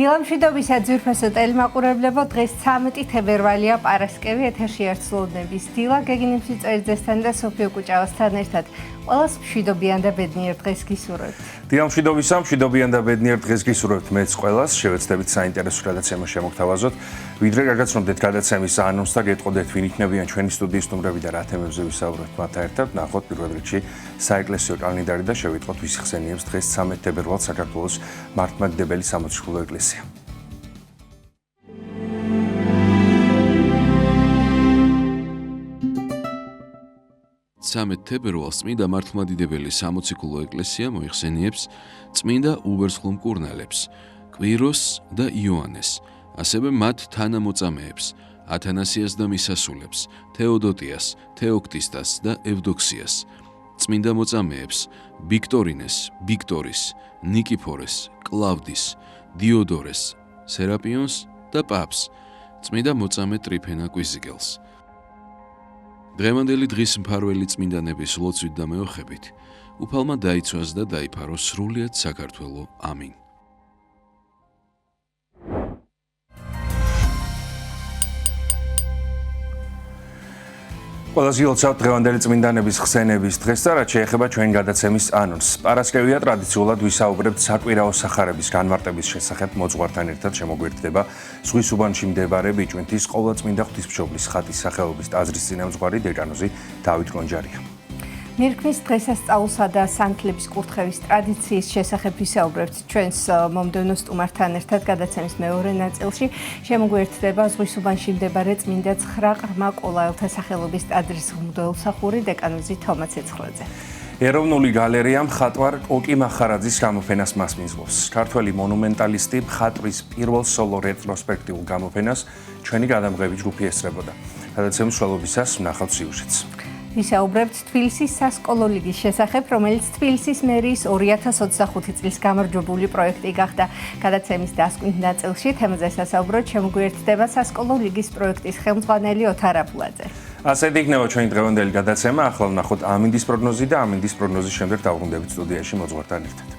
დილამშვიდობისა ძვირფასო ტელემაყურებლებო, დღეს 13 თებერვალია, პარასკევი, ეთერში ერთსლოვნების დილა, გეგინი მშვიდობისთან და სოფიო კუჭავასთან ერთად. ყველას მშვიდობიან და ბედნიერ დღეს გისურვებთ. დილამშვიდობისა, მშვიდობიან და ბედნიერ დღეს გისურვებთ მეც ყველას. შევეცდებით საინტერესო გადაცემა შემოგთავაზოთ. ვიდრე გაგაცნობდეთ გადაცემის ანონსს და გეტყოდეთ ვინ იქნებიან ჩვენი სტუდიის სტუმრები და რა თემებზე ვისაუბრებთ მათთან ერთად. ნახოთ პირველ რიგში საეკლესიო კალენდარი და შევიტყოთ ვის ხსენიებს დღეს 13 თებერვალს საქართველოს მართლმადიდებელი სამოციქულო ეკლესია. 13 თებერვალს წმინდა მართლმადიდებელი სამოციქულო ეკლესია მოიხსენიებს წმინდა უბერსხლო მკურნალებს, კვიროსს და იოანეს, ასევე მათ თანამოწამეებს, ათანასიას და მისასულებს, თეოდოტიას, თეოქტისტას და ევდოქსიას, წმინდა მოწამეებს, ბიქტორინეს, ბიქტორის, ნიკიფორეს, კლავდის, დიოდორეს, სერაპიონს და პაპს, წმინდა მოწამე ტრიფენა კვიზიკელს. დღევანდელი დღის მფარველი წმინდანების ლოცვით და მეოხებით უფალმა დაიცვას და დაიფაროს სრულიად საქართველო. ამინ. ყველას გილოცავთ დღევანდელი წმინდანების ხსენების დღეს და რაც შეეხება ჩვენი გადაცემის ანონსს. პარასკევია ტრადიციულად ვისაუბრებთ საკვირაო სახარების განმარტების შესახებ. მოძღვართან ერთად შემოგვერთდება ზღვის უბანში მდებარე ბიჭვინთის ყოვლადწმინდა ღვთისმშობლის ხატის სახელობის ტაძრის წინამძღვარი დეკანოზი დავით კონჯარია. მირქმის დღესასწაულსა და სანთლების კურთხევის ტრადიციის შესახებ ვისაუბრებთ ჩვენს მომდევნო სტუმართან ერთად გადაცემის მეორე ნაწილში. შემოგვერთდება ზღვის უბანში მდებარე წმინდა 9 ყრმა კოლაელთა სახელობის ტაძრის მღვდელმსახური დეკანოზი თომა ცეცხლაძე. ეროვნული გალერეა მხატვარ კოკი მახარაძის გამოფენას მასპინძლობს. ქართველი მონუმენტალისტი მხატვრის პირველ სოლო რეტროსპექტიულ გამოფენას ჩვენი გადამღები ჯგუფი ესწრებოდა. გადაცემის მსვლელობისას ვნახავთ სიუჟეტს. ვისაუბრებთ თბილისის სასკოლო ლიგის შესახებ, რომელიც თბილისის მერიის 2025 წლის გამარჯვებული პროექტი გახდა. გადაცემის დასკვნით ნაწილში თემაზე სასაუბროდ შემოგვიერთდება სასკოლო ლიგის პროექტის ხელმძღვანელი ოთარ აფულაძე. ასეთი იქნება ჩვენი დღევანდელი გადაცემა. ახლა ვნახოთ ამინდის პროგნოზი და ამინდის პროგნოზის შემდეგ დავბრუნდებით სტუდიაში მოძღვართან ერთად.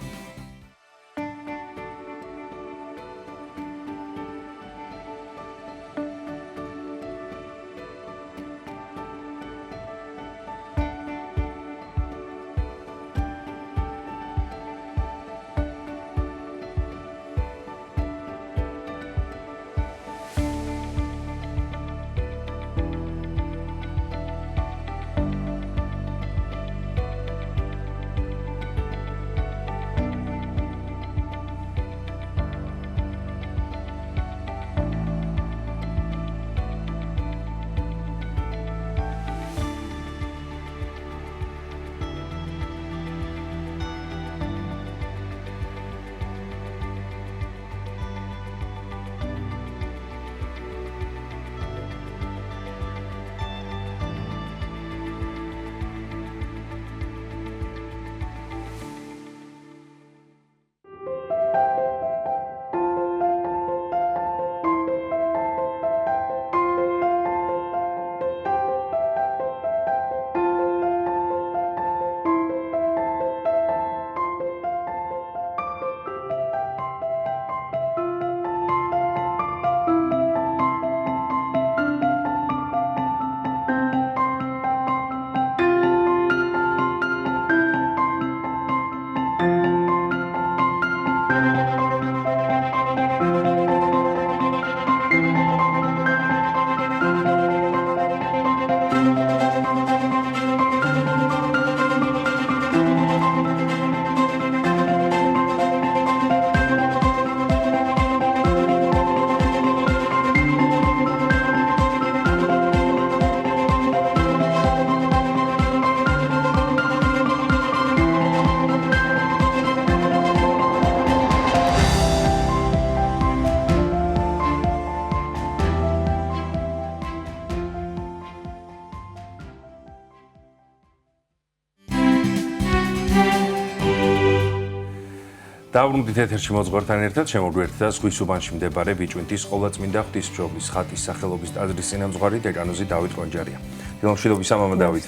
დავრუნდით ეთერში მოძღვართან ერთად შემოგვერთდა ზღვის უბანში მდებარე ბიჭვინთის ყოვლადწმინდა ღვთისმშობლის ხატის სახელობის ტაძრის წინამძღვარი დეკანოზი დავით კონჯარია. დილამშვიდობისა მამა დავით.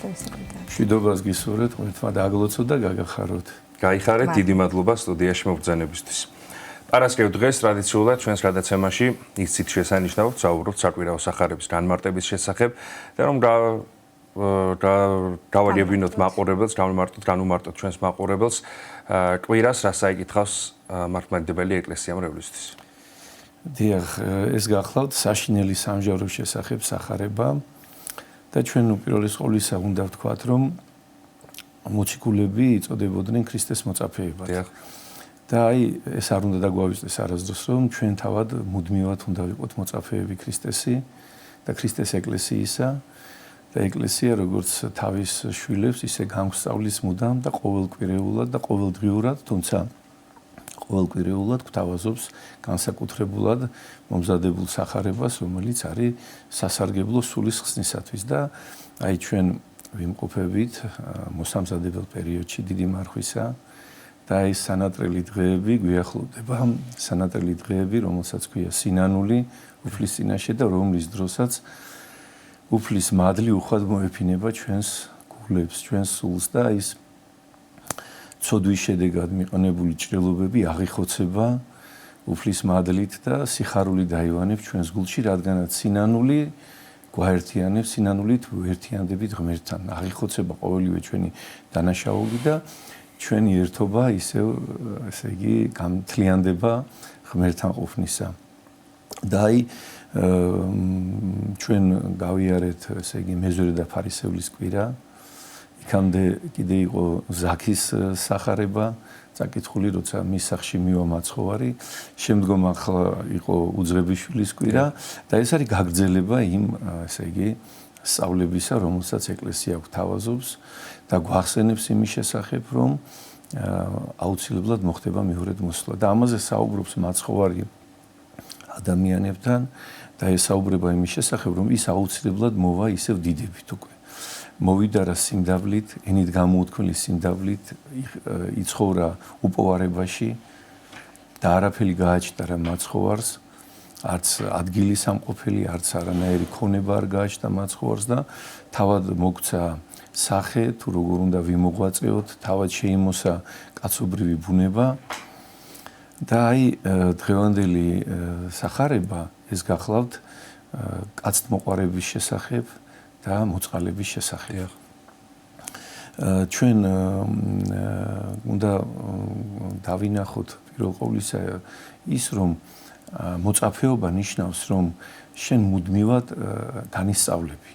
მშვიდობას გისურვებთ, ღმერთმა დააგლოცოთ და გაგახაროთ. გაიხარეთ, დიდი მადლობა სტუდიაში მობრძანებისთვის. არასკევ დღეს ტრადიციულად ჩვენს გადაცემაში ისიც შესანიშნავ ვსაუბრობთ საკვირაო სახარების განმარტების შესახებ და რომ გავარიებინოთ მაყურებელს, განუმარტოთ ჩვენს მაყურებელს კვირას რა საიკითხავს მართლმადიდებელი ეკლესიამ რევლისთვის. დიახ, ეს გახლავთ საშინელი სამჟავრო შესახებ სახარება და ჩვენ უპირველეს ყოვლისა უნდა ვთქვათ, რომ მოციქულები იწოდებოდნენ ქრისტეს მოწაფეებად. დიახ. და აი ეს არ უნდა დაგვავიწყდეს არასდროს, რომ ჩვენ თავად მუდმივად უნდა ვიყოთ მოწაფეები ქრისტესი და ქრისტეს ეკლესიისა და ეკლესია როგორც თავის შვილებს ისე გამსწავლის მუდამ და ყოველკვირეულად და ყოველდღიურად, თუმცა ყოველკვირეულად გვთავაზობს განსაკუთრებულად მომზადებულ სახარებას, რომელიც არის სასარგებლო სულის ხსნისათვის და აი ჩვენ ვიმყოფებით მოსამზადებელ პერიოდში დიდი მარხვისა და ეს სანატრელი დღეები გვიახლოვდება, სანატრელი დღეები, რომელსაც ქვია სინანული უფლის წინაშე და რომლის დროსაც უფლის მადლი უხვად მოეფინება ჩვენს გულებს, ჩვენს სულს და ის ცოდვის შედეგად მიყენებული ჭრილობები აღიხოცება უფლის მადლით და სიხარული დაივანებს ჩვენს გულში, რადგანაც სინანული გვაერთიანებს, სინანულით ვერთიანდებით ღმერთთან. აღიხოცება ყოველივე ჩვენი დანაშაული და ჩვენი ერთობა ისევ, ესე იგი, გამთლიანდება ღმერთთან ყოფნისა. და აი ჩვენ გავიარეთ, ესე იგი, მეზორე და ფარისევლის კვირა. იქამდე კიდე იყო ზაქის სახარება, წაკითხული, როცა მის სახლში მივა მაცხოვარი, შემდგომ ახლა იყო უძღებიშვილის კვირა და ეს არის გაგრძელება იმ, ესე იგი, სწავლებისა, რომელსაც ეკლესია გვთავაზობს და გვახსენებს იმის შესახებ, რომ აუცილებლად მოხდება მეორედ მოსვლა და ამაზე საუბრობს მაცხოვარი ადამიანებთან და ესაუბრება იმის შესახებ, რომ ის აუცილებლად მოვა ისევ დიდებით უკვე. მოვიდა რა სიმდაბლით, ენით გამოუთქმელი სიმდაბლით, იცხოვრა უპოვარებაში და არაფერი გააჩნდა რა მაცხოვარს, არც ადგილი სამყოფელი, არც არანაირი ქონება არ გააჩნდა მაცხოვარს და თავად მოგვცა სახე, თუ როგორ უნდა ვიმოღვაწეოთ, თავად შეიმოსა კაცობრივი ბუნება და აი დღევანდელი სახარება ეს გახლავთ კაცთმოყვარების შესახებ და მოწყალების შესახებ. ჩვენ უნდა დავინახოთ პირველ ყოვლისა ის, რომ მოწაფეობა ნიშნავს, რომ შენ მუდმივად განისწავლები.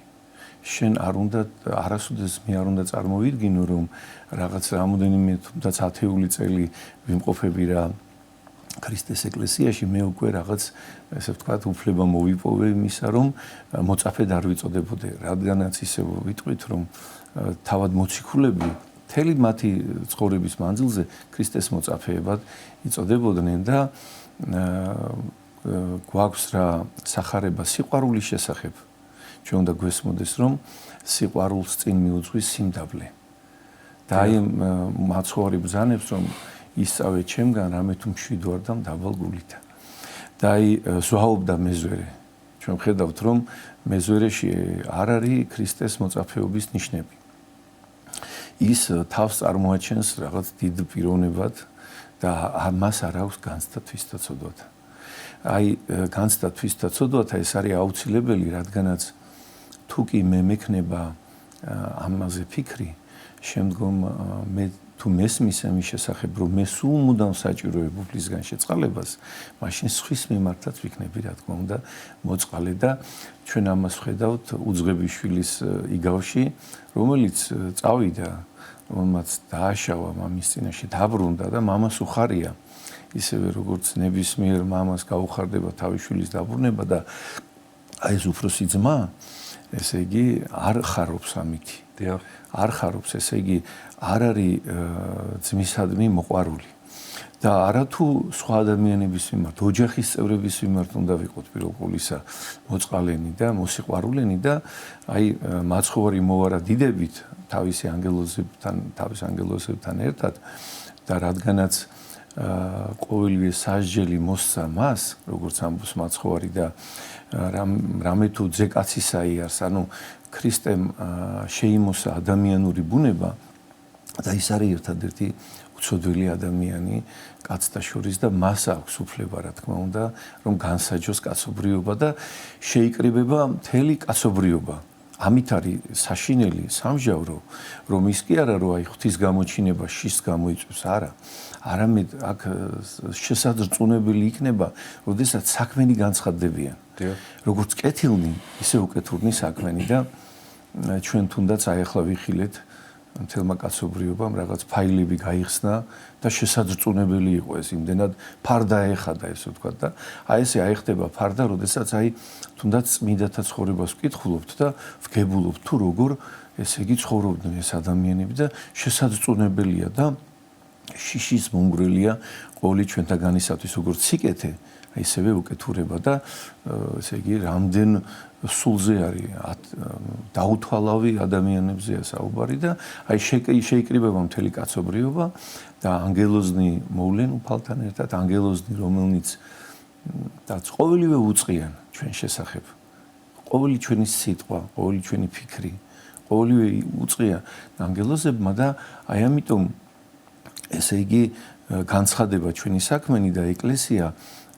შენ არასოდეს მე არ უნდა წარმოვიდგინო, რომ რაღაც რამოდენიმე თუნდაც 10 წელი ვიმყოფები რა ქრისტეს ეკლესიაში, მე უკვე რაღაც, ესე ვთქვათ, უფლება მოვიპოვე იმისა, რომ მოწაფედ არ ვიწოდებოდე, რადგანაც ისე ვიტყვით, რომ თავად მოციქულები მთელი მათი ცხოვრების მანძილზე ქრისტეს მოწაფეებად იწოდებოდნენ და გვაქვს რა სახარება სიყვარულის შესახებ. ჩვენ უნდა გვესმოდეს, რომ სიყვარულს წინ მიუძღვის სიმდაბლე. და აი მაცხოვარი ბრძანებს, რომ ისწავლე ჩემგან, რამე თუ მშვიდვარ და მდაბალ გულით. და აი ზვაობდა მეზვერე. ჩვენ ხედავთ, რომ მეზვერეში არ არის ქრისტეს მოწაფეობის ნიშნები. ის თავს წარმოაჩენს რაღაც დიდ პიროვნებად და მას არ აქვს განცდა თვისთა ცოდვათა. აი განცდა თვისთა ცოდვათა ეს არის აუცილებელი, რადგანაც თუ კი მე მექნება ამაზე ფიქრი, შემდგომ მე თუ მესმის ამის შესახებ, რომ მე სულ მუდამ საჭიროებ უფლისგან შეწყალებას, მაშინ სხვის მიმართაც ვიქნები, რა თქმა უნდა, მოწყალე და ჩვენ ამას ვხედავთ უძღებიშვილის იგავში, რომელიც წავიდა, რომელმაც დააშავა მამის წინაშე, დაბრუნდა და მამას უხარია. ისევე როგორც ნებისმიერ მამას გაუხარდება თავის შვილის დაბრუნება და აი ეს უფროსი ძმა, ესე იგი, არ ხარობს ამითი. დიახ. არ ხარობს, ესე იგი, არ არის ძმისადმი მოყვარული. და არათუ სხვა ადამიანების მიმართ, ოჯახის წევრების მიმართ უნდა ვიყოთ პირველ ყოვლისა მოწყალენი და მოსიყვარულენი და აი მაცხოვარი მოვარა დიდებით თავის ანგელოზებთან ერთად და რადგანაც ყოველივე სასჯელი მოსცა მას, როგორც ამბობს მაცხოვარი და რამე თუ ძეკაცისა იარს, ანუ ქრისტემ შეიმოსა ადამიანური ბუნება და ის არის ერთადერთი უცოდველი ადამიანი კაცთა შორის და მას აქვს უფლება, რა თქმა უნდა, რომ განსაჯოს კაცობრიობა და შეიკრიბება მთელი კაცობრიობა. ამით არის საშინელი, სამჟავრო, რომ ის კი არა, რომ აი ღვთის გამოჩინება შიშს გამოიწვევს, არა. არამედ აქ შესაძრწუნებელი იქნება, როდესაც საქმენი განცხადდებიან. როგორც კეთილნი, ისე უკეთურნი საქმენი და ჩვენ თუნდაც აი ახლა ვიხილეთ მთელმა კაცობრიობამ რაღაც ფაილები გაიხსნა და შესაძრწუნებელი იყო ეს იმდენად ფარდა ეხადა ესე ვთქვათ და აი ესე აიხდება ფარდა, როდესაც აი თუნდაც წმინდათა ცხოვრებას ვკითხულობთ და ვგებულობთ თუ როგორ ესე იგი ცხოვრობდნენ ეს ადამიანები და შესაძრწუნებელია და შიშის მომგვრელია ყოველი ჩვენთაგანისათვის როგორც სიკეთე, ისევე უკეთურება და ესე იგი რამდენ სულზე არის დაუთვალავი ადამიანებზეა საუბარი და აი შეიკრიბება მთელი კაცობრიობა და ანგელოზნი მოვლენ უფალთან ერთად, ანგელოზნი რომელნიც რაც ყოველივე უწყიან ჩვენ შესახებ, ყოველი ჩვენი სიტყვა, ყოველი ჩვენი ფიქრი, ყოველივე უწყია ანგელოზებმა და აი ამიტომ ესე იგი განცხადება ჩვენი საქმენი და ეკლესია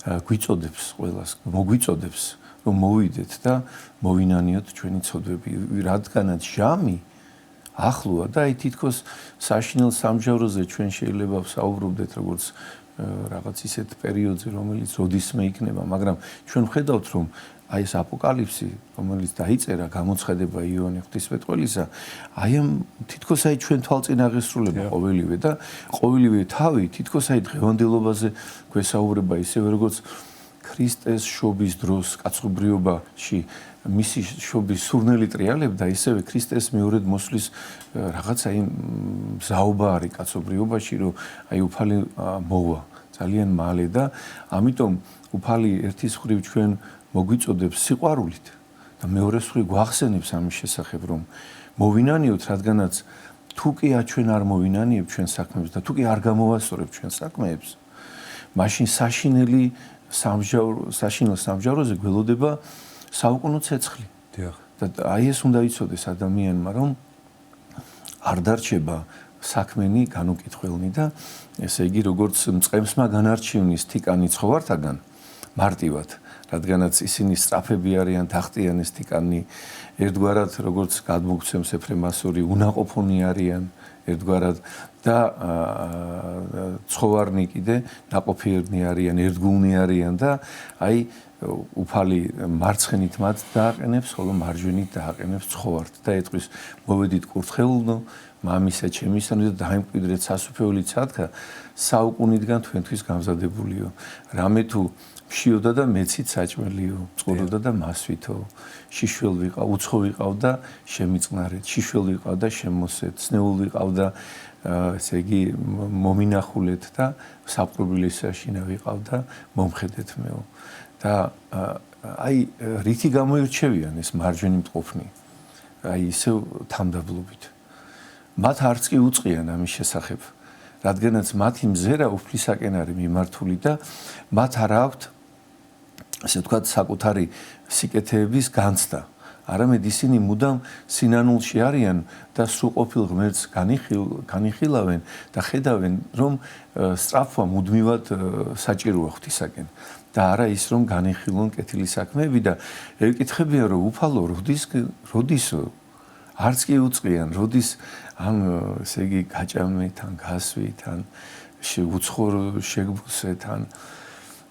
გვიწოდებს ყველას, მოგვიწოდებს რომ მოვიდეთ და მოვინანიოთ ჩვენი ცოდვები, რადგანაც ჟამი ახლოა და აი თითქოს საშინელ სამჟავროზე ჩვენ შეიძლება ვსაუბრობდეთ როგორც რაღაც ისეთ პერიოდზე, რომელიც როდისმე იქნება, მაგრამ ჩვენ ვხედავთ რომ აი ეს აპოკალიფსი, რომელიც დაიწერა გამოცხადება იოანე ღვთისმეტყველისა, აი ამ თითქოს აი ჩვენ თვალწინ აღესრულება ყოველივე და ყოველივე თავი თითქოს აი დღევანდელობაზე გვესაუბრება ისევე როგორც ქრისტეს შობის დროს კაცობრიობაში მისი შობის სურნელი ტრიალებდა, ისევე ქრისტეს მეორედ მოსვლის რაღაცა იმ მზაობა არის კაცობრიობაში, რომ აი უფალი მოვა ძალიან მალე და ამიტომ უფალი ერთის მხრივ ჩვენ მოგვიწოდებს სიყვარულით და მეორეს მხრივ გვახსენებს ამის შესახებ, რომ მოვინანიოთ, რადგანაც თუ კი ჩვენ არ მოვინანიებთ ჩვენ საქმეებს და თუ კი არ გამოვასწორებთ ჩვენ საქმეებს, მაშინ საშინელ სამჟავროზე გველოდება საუკუნო ცეცხლი. და აი ეს უნდა იცოდეს ადამიანმა, რომ არ დარჩება საქმენი განუკითხველნი და ესე იგი როგორც მწყემსმა განარჩევნის თიკანი ცხოვართაგან მარტივად, რადგანაც ისინი სწრაფები არიან, თახტიან ეს თიკანი, ერთგვარად როგორც გადმოგცემს ეფრემასური, უნაყოფონი არიან ერთგვარად და ცხოვარნი კიდე ნაყოფიერნი არიან, ერთგულნი არიან და აი უფალი მარცხენით მათ დააყენებს, ხოლო მარჯვენით დააყენებს ცხოვართ და ეტყვის მოვედით კურთხეულნო, მამისა ჩემისთანო და დაიმკვიდრეთ სასუფევლით სათქა საუკუნიდან თქვენთვის გამზადებულიო. რამე თუ მშიოდა და მეცით საჭმელიო, წყუროდა და მასვითო, შიშველ ვიყავ, უცხო ვიყავ და შემიწყნარეთ, შიშველ ვიყავ და შემოსეთ, ცნეულ ვიყავ და ესე იგი მომინახულეთ და საპყრობილისაშინა ვიყავ და მომხედეთ მეო. და აი რითი გამოირჩევიან ეს მარჯვენი მტყოფნი? აი ისევ თამდაბლობით. მათ არც კი უწყიან ამის შესახებ, რადგანაც მათი მზერა უფლისაკენ არის მიმართული და მათ არ აქვთ ასე ვთქვათ საკუთარი სიკეთეების განცდა. არამედ ისინი მუდამ სინანულში არიან და სრულყოფილ ღმერთს განიხილავენ და ხედავენ, რომ სწრაფვა მუდმივად საჭიროა ღვთისაკენ. და არა ის რომ განიხილონ კეთილი საქმეები და ეკითხებიან რომ უფალო როდისო არც კი უწყიან, როდის ამ ესე იგი გაჭამეთ ან გასვით ან უცხოურ შეგბუსეთ ან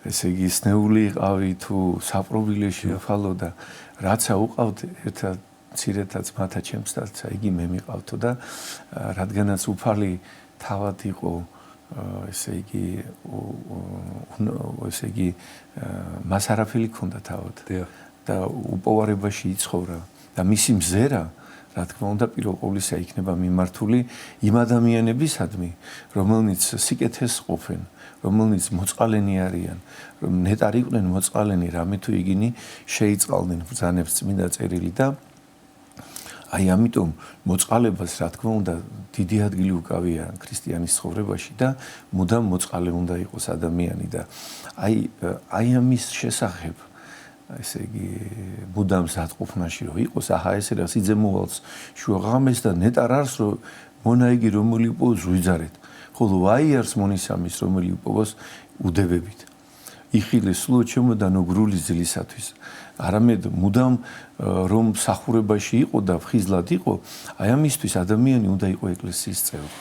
ესე იგი სნეული იყავი თუ საპყრობილეში უფალო და რაცა უყავთ ერთად მცირეთაც მათა ჩემსთაცა იგი მე მიყავთო და რადგანაც უფალი თავად იყო ესე იგი მას არაფერი ქონდა თავად და უპოვარებაში იცხოვრა და მისი მზერა რა თქმა უნდა პირველ ყოვლისა იქნება მიმართული იმ ადამიანებისადმი, რომელნიც სიკეთეს ყოფენ, რომელნიც მოწყალენი არიან, რომ ნეტარ იყვნენ მოწყალენი, რამე თუ იგინი შეიწყალდნენ ბრძანებს წმინდა წერილი და აი ამიტომ მოწყალებას რა თქმა უნდა დიდი ადგილი უკავია ქრისტიანის ცხოვრებაში და მუდამ მოწყალე უნდა იყოს ადამიანი და აი ამის შესახებ ესე იგი მუდამ ზატყოფნაში რომ იყოს, აჰა ესე რა სიძემოვალს შუაღამეს და ნეტარ არს რომ მონაიგი რომელი იყო ზვიძარეთ. ხოლო ვაიარს მონისამის რომელი უპოვოს უდებებით იხილეს სულო ჩემოდანო გრული ძლისათვის არამედ მუდამ რომ სახურებაში იყო და ფხიზლად იყო აი ამისთვის ადამიანი უნდა იყო ეკლესიის წევრი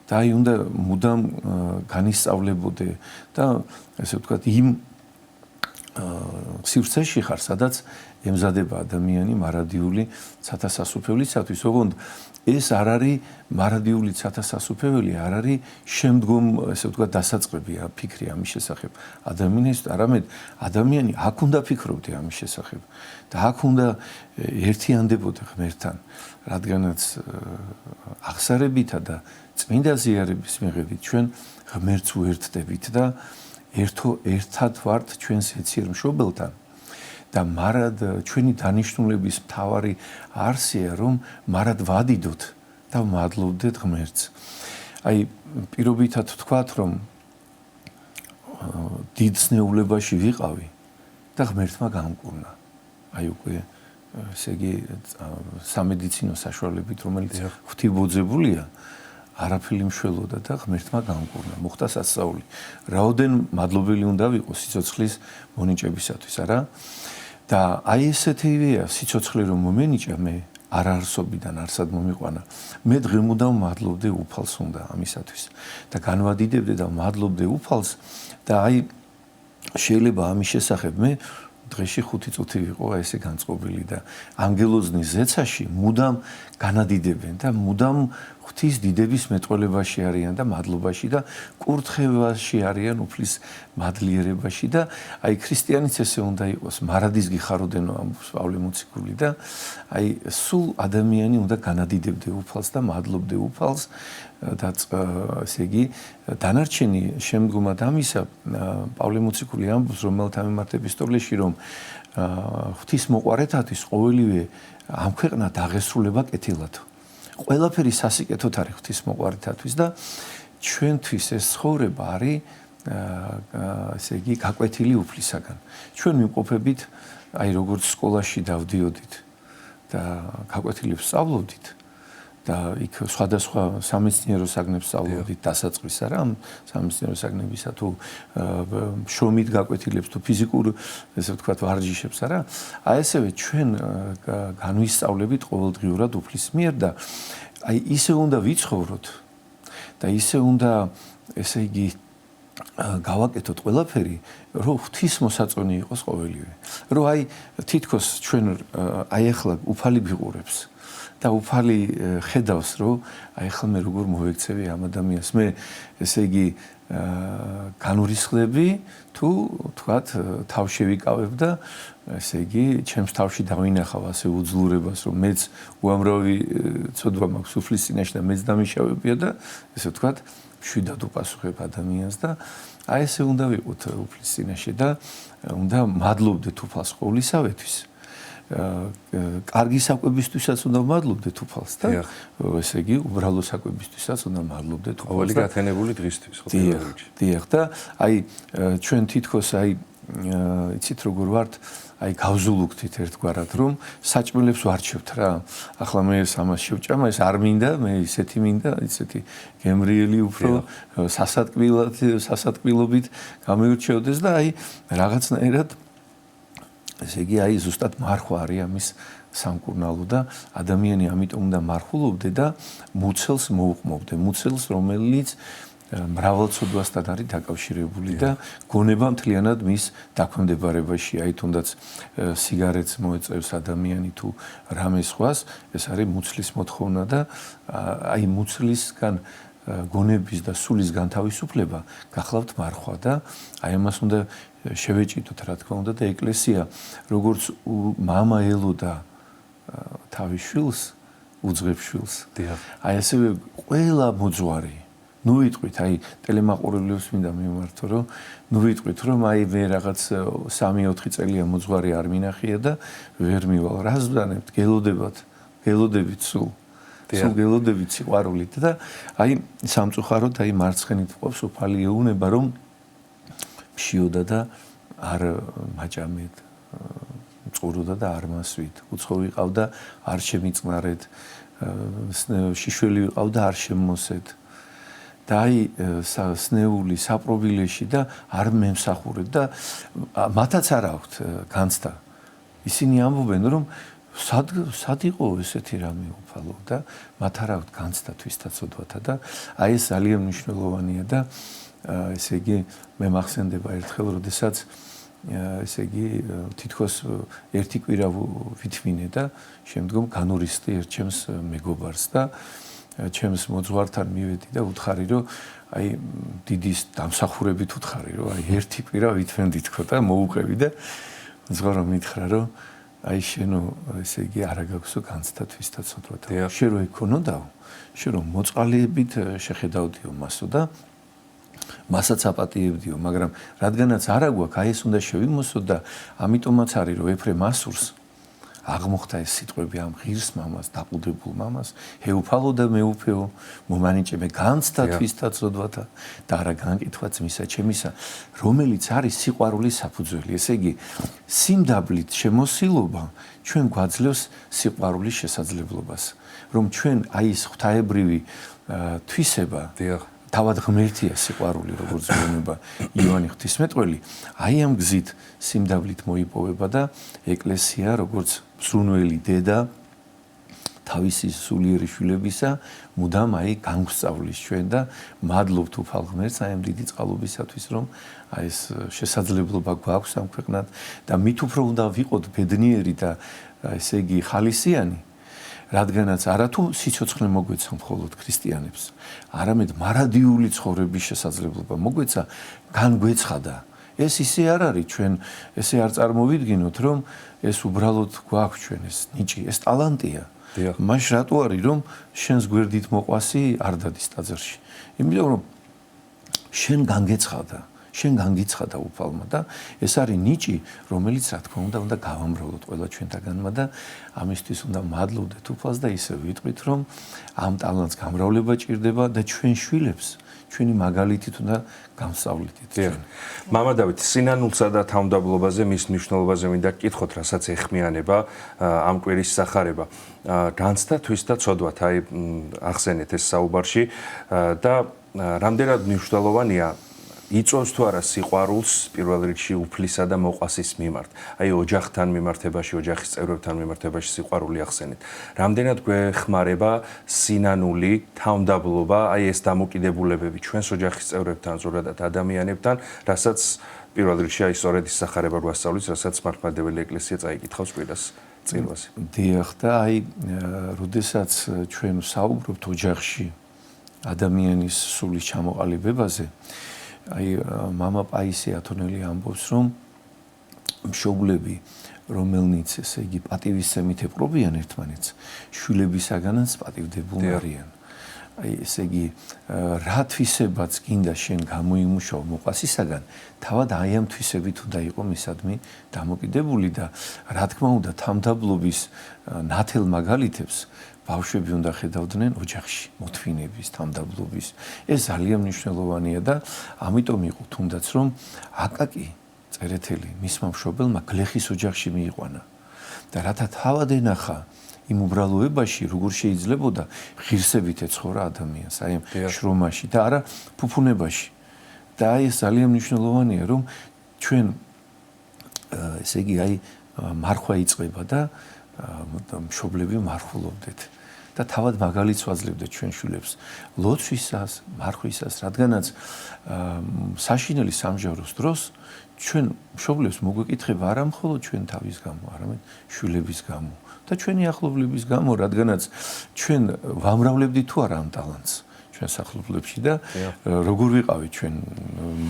და აი უნდა მუდამ განისწავლებოდე და ესე ვთქვათ იმ სივრცეში ხარ სადაც ემზადება ადამიანი მარადიული ცათასასუფევლისათვის ოღონდ ეს არ არის მარადიული ცათასასუფეველი არ არის შემდგომ ესე ვთქვათ დასაწყებია ფიქრი ამის შესახებ ადამიანის არამედ ადამიანი აქ უნდა ფიქრობდე ამის შესახებ და აქ უნდა ერთიანდებოდე ღმერთთან რადგანაც აღსარებითა და წმინდა ზიარების მიღებით ჩვენ ღმერთს უერთდებით და ერთად ვართ ჩვენს ეციერ მშობელთან და მარად ჩვენი დანიშნულების მთავარი არსია რომ მარად ვადიდოთ და ვმადლობდეთ ღმერთს. აი პირობითად ვთქვათ რომ დიდ ცნეულებაში ვიყავი და ღმერთმა გამკურნა. აი უკვე ესე იგი სამედიცინო საშუალებით რომელიც ღვთიბოძებულია არაფერი მშველოდა და ღმერთმა გამკურნა. მოხდა სასწაული. რაოდენ მადლობელი უნდა ვიყო სიცოცხლის მონიჭებისათვის, არა? და აი ესეთივეა სიცოცხლე რომ მომენიჭა მე არაარსობიდან არსად მომიყვანა. მე დღემოდან მადლობდე უფალს უნდა ამისათვის და განვადიდებდე და მადლობდე უფალს და აი შეიძლება ამის შესახებ მე დღეში 5 წუთი ვიყო ესე განწყობილი და ანგელოზნის ზეცაში მუდამ განადიდებენ და მუდამ ღვთის დიდების მეტყველებაში არიან და მადლობაში და კურთხევაში არიან უფლის მადლიერებაში და აი ქრისტიანიც ესე უნდა იყოს მარადისგი ხაროდენო ამბობს პავლე მოციქული და აი სულ ადამიანი უნდა განადიდებდე უფალს და მადლობდე უფალს და ესე იგი დანარჩენი შემდგომად ამისა პავლე მოციქული ამბობს რომელთა მიმართ ეპისტოლეში რომ ღვთის მოყვარეთათვის ყოველივე ამ ქვეყნა დაღესრულება კეთილად ყველაფერი სასიკეთოდ არის ღვთის მოყვარეთათვის და ჩვენთვის ეს ცხოვრება არის ესე იგი გაკვეთილი უფლისაგან ჩვენ ვიმყოფებით აი როგორც სკოლაში დავდიოდით და გაკვეთილებს სწავლობდით და იქ სხვადასხვა სამეცნიერო საგნებს სწავლობდით დასაწყის არა ამ სამეცნიერო საგნებისა თუ შრომით გაკვეთილებს თუ ფიზიკურ ესე ვთქვათ ვარჯიშებს არა აი ესევე ჩვენ განვისწავლებით ყოველდღიურად უფლის მიერ და აი ისე უნდა ვიცხოვროთ და ისე უნდა ესე იგი გავაკეთოთ ყველაფერი რომ ღვთის მოსაწონი იყოს ყოველივე რომ აი თითქოს ჩვენ აი ახლა უფალი ვიყურებს და უფალი ხედავს რომ აი ახლა მე როგორ მოვექცევი ამ ადამიანს მე ესე იგი განურისხლები თუ თქვათ თავში ვიკავებ და ესე იგი ჩემს თავში დავინახავ ასე უძლურებას რომ მეც უამრავი ცოდვა მაქვს უფლის წინაშე და მეც დამიშავებია და ესე ვთქვათ მშვიდად უპასუხებ ადამიანს და აი ესე უნდა ვიყოთ უფლის წინაშე და უნდა მადლობდეთ უფალს ყოვლისავეთვის კარგი საკვებისთვისაც უნდა მადლობდეთ უფალს და ესე იგი უბრალო საკვებისთვისაც უნდა მადლობდეთ უფალს. ყოველი გათენებული დღისთვის ხო? დიახ და აი ჩვენ თითქოს აი იცით როგორ ვართ აი გავზულუქთით ერთგვარად რომ საჭმელებს ვარჩევთ რა. ახლა მე ამას შევჭამა ეს არ მინდა მე ისეთი მინდა ისეთი გემრიელი უფრო სასატკბილობით გამიურჩევდეს და აი რაღაცნაირად ესე იგი აი ზუსტად მარხვა არის ამის სამკურნალო და ადამიანი ამიტომ უნდა მარხულობდე და მუცელს მოუყმობდე მუცელს რომელიც მრავალწოდვასთან არის დაკავშირებული და გონება მთლიანად მის დაქვემდებარებაში აი თუნდაც სიგარეტს მოეწევს ადამიანი თუ რამე სხვას ეს არის მუცლის მოთხოვნა და აი მუცლისგან გონების და სულის განთავისუფლება გახლავთ მარხვა და აი ამას უნდა შევეჭიდოთ რა თქმა უნდა და ეკლესია როგორც მამა ელოდა თავის შვილს უძღებს შვილს აი ასევე ყველა მოძღვარი ნუ ვიტყვით აი ტელემაყურებლებს მინდა მიმართო რომ ნუ ვიტყვით რომ აი მე რაღაც 3-4 წელია მოძღვარი არ მინახია და ვერ მივალ რას ვდანებთ გელოდებით სულ გელოდებით სიყვარულით და აი სამწუხაროდ აი მარცხენით ყოფს უფალი ეუნება რომ შიოდა და არ მაჭამეთ წუროდა და არ მასვით უცხო ვიყავდა არ შემიწყნარეთ შიშველი ვიყავდა არ შემოსეთ და აი სნეული საპრობილეში და არ მემსახურეთ და მათაც არ აქვთ განცდა. ისინი ამბობენ, რომ სად იყო ესეთი რამე უფალო და მათ არ აქვთ განცდა თვისდაცოდვათა და აი ეს ძალიან მნიშვნელოვანია და ესე იგი მე მახსენდება ერთხელ, როდესაც ესე იგი თითქოს ერთი კვირა ვითმინე და შემდგომ განურისტი ერთ ჩემს მეგობარს და ჩემს მოძღვართან მივედი და უთხარი, რომ აი დიდის დამსახურებით უთხარი, რომ აი ერთი კვირა ვითმენდი თქო და მოუყევი და ზღარო მითხრა, რომ აი შენო ესე იგი არა გაქვსო განცდა თვისდაცოდვათა. შენ რო ეკონოდაო, შენ რო მოწყალებით შეხედავდიო მასო და მასაც აპატიებდიო, მაგრამ რადგანაც არა გვაქვს, აი ეს უნდა შევიმოსო და ამიტომაც არის, რომ ეფრე მასურს აღმოხდა ეს სიტყვები ამ ღირს მამას, დაყუდებულ მამას, ჰეუფალო და მეუფეო, მომანიჭე მე განცდა თვისდაცოდვათა და არა განკითხვა ძმისა ჩემისა, რომელიც არის სიყვარულის საფუძველი. ესე იგი, სიმდაბლით შემოსილობა ჩვენ გვაძლევს სიყვარულის შესაძლებლობას, რომ ჩვენ აი ეს ღვთაებრივი თვისება თავად ღმერთია სიყვარული, როგორც გვეუბნება იოანე ღვთისმეტყველი, აი ამ გზით სიმდაბლით მოიპოვება და ეკლესია, როგორც მსრუნველი დედა თავისი სულიერი შვილებისა, მუდამ აი განგვსწავლის ჩვენ და მადლობთ უფალ ღმერთს აი ამ დიდი წყალობისათვის, რომ აი ეს შესაძლებლობა გვაქვს ამ ქვეყნად და მით უფრო უნდა ვიყოთ ბედნიერი და ესე იგი ხალისიანი, რადგანაც არათუ სიცოცხლე მოგვეცა მხოლოდ ქრისტიანებს, არამედ მარადიული ცხოვრების შესაძლებლობა მოგვეცა, განგვეცხადა. ეს ისე არ არის, ჩვენ ესე არ წარმოვიდგინოთ, რომ ეს უბრალოდ გვაქვს ჩვენ ეს ნიჭი, ეს ტალანტია. მაშ რატო არის, რომ შენს გვერდით მოყვასი არ დადის ტაძარში? იმიტომ რომ შენ განგეცხადა, შენ განგიცხადა უფალმა და ეს არის ნიჭი, რომელიც რა თქმა უნდა გავამრავლოთ ყველა ჩვენთაგანმა და ამისთვის უნდა მადლობდეთ უფალს და ისე ვიტყვით, რომ ამ ტალანტს გამრავლება ჭირდება და ჩვენ შვილებს ჩვენი მაგალითით უნდა გამსავლით. მამა დავით, სინანულსა და თავმდაბლობაზე, მის მნიშვნელობაზე მინდა გკითხოთ, რასაც ეხმიანება ამ კვირის სახარება. განცდა თვისდაცოდვათ, აი ახსენეთ ეს საუბარში და რამდენად მნიშვნელოვანია იწვევს თუ არა სიყვარულს პირველ რიგში უფლისა და მოყვასის მიმართ. აი ოჯახთან მიმართებაში, ოჯახის წევრებთან მიმართებაში სიყვარული ახსენეთ. რამდენად გვეხმარება სინანული, თავმდაბლობა, აი ეს დამოკიდებულებები ჩვენს ოჯახის წევრებთან, ზოგადად ადამიანებთან, რასაც პირველ რიგში აი სწორედ ის სახარება გვასწავლის, რასაც მართლმადიდებელი ეკლესია წაიკითხავს კვირას წილვაზე. დიახ და აი როდესაც ჩვენ საუბრობთ ოჯახში ადამიანის სულის ჩამოყალიბებაზე, აი მამა პაისი ათონელი ამბობს, რომ მშობლები, რომელნიც ესე იგი პატივისცემით ეპყრობიან ერთმანეთს, შვილებისაგანაც პატივდებულნი არიან. აი ესე იგი რა თვისებაც გინდა შენ გამოიმუშაო მოყვასისაგან, თავად აი ამ თვისებით უნდა იყო მისადმი დამოკიდებული და რა თქმა უნდა თავმდაბლობის ნათელ მაგალითებს ბავშვები უნდა ხედავდნენ ოჯახში, მოთმინების, თავმდაბლობის. ეს ძალიან მნიშვნელოვანია და ამიტომ იყო თუნდაც რომ აკაკი წერეთელი მისმა მშობელმა გლეხის ოჯახში მიიყვანა. და რათა თავად ენახა იმ უბრალოებაში, როგორ შეიძლებოდა ღირსებით ეცხოვრა ადამიანს, აი ამ შრომაში და არა ფუფუნებაში. და აი ეს ძალიან მნიშვნელოვანია, რომ ჩვენ ესე იგი აი მარხვა იწყება და მშობლები მარხულობდეთ. და თავად მაგალითს ვაძლევდეთ ჩვენ შვილებს ლოცვისას, მარხვისას, რადგანაც საშინელი სამჟავოს დროს ჩვენ მშობლებს მოგვეკითხება არა მხოლოდ ჩვენ თავის გამო, არამედ შვილების გამო და ჩვენი ახლობლების გამო, რადგანაც ჩვენ ვამრავლებდით თუ არა ამ ტალანტს ჩვენ სახლობლებში და როგორ ვიყავით ჩვენ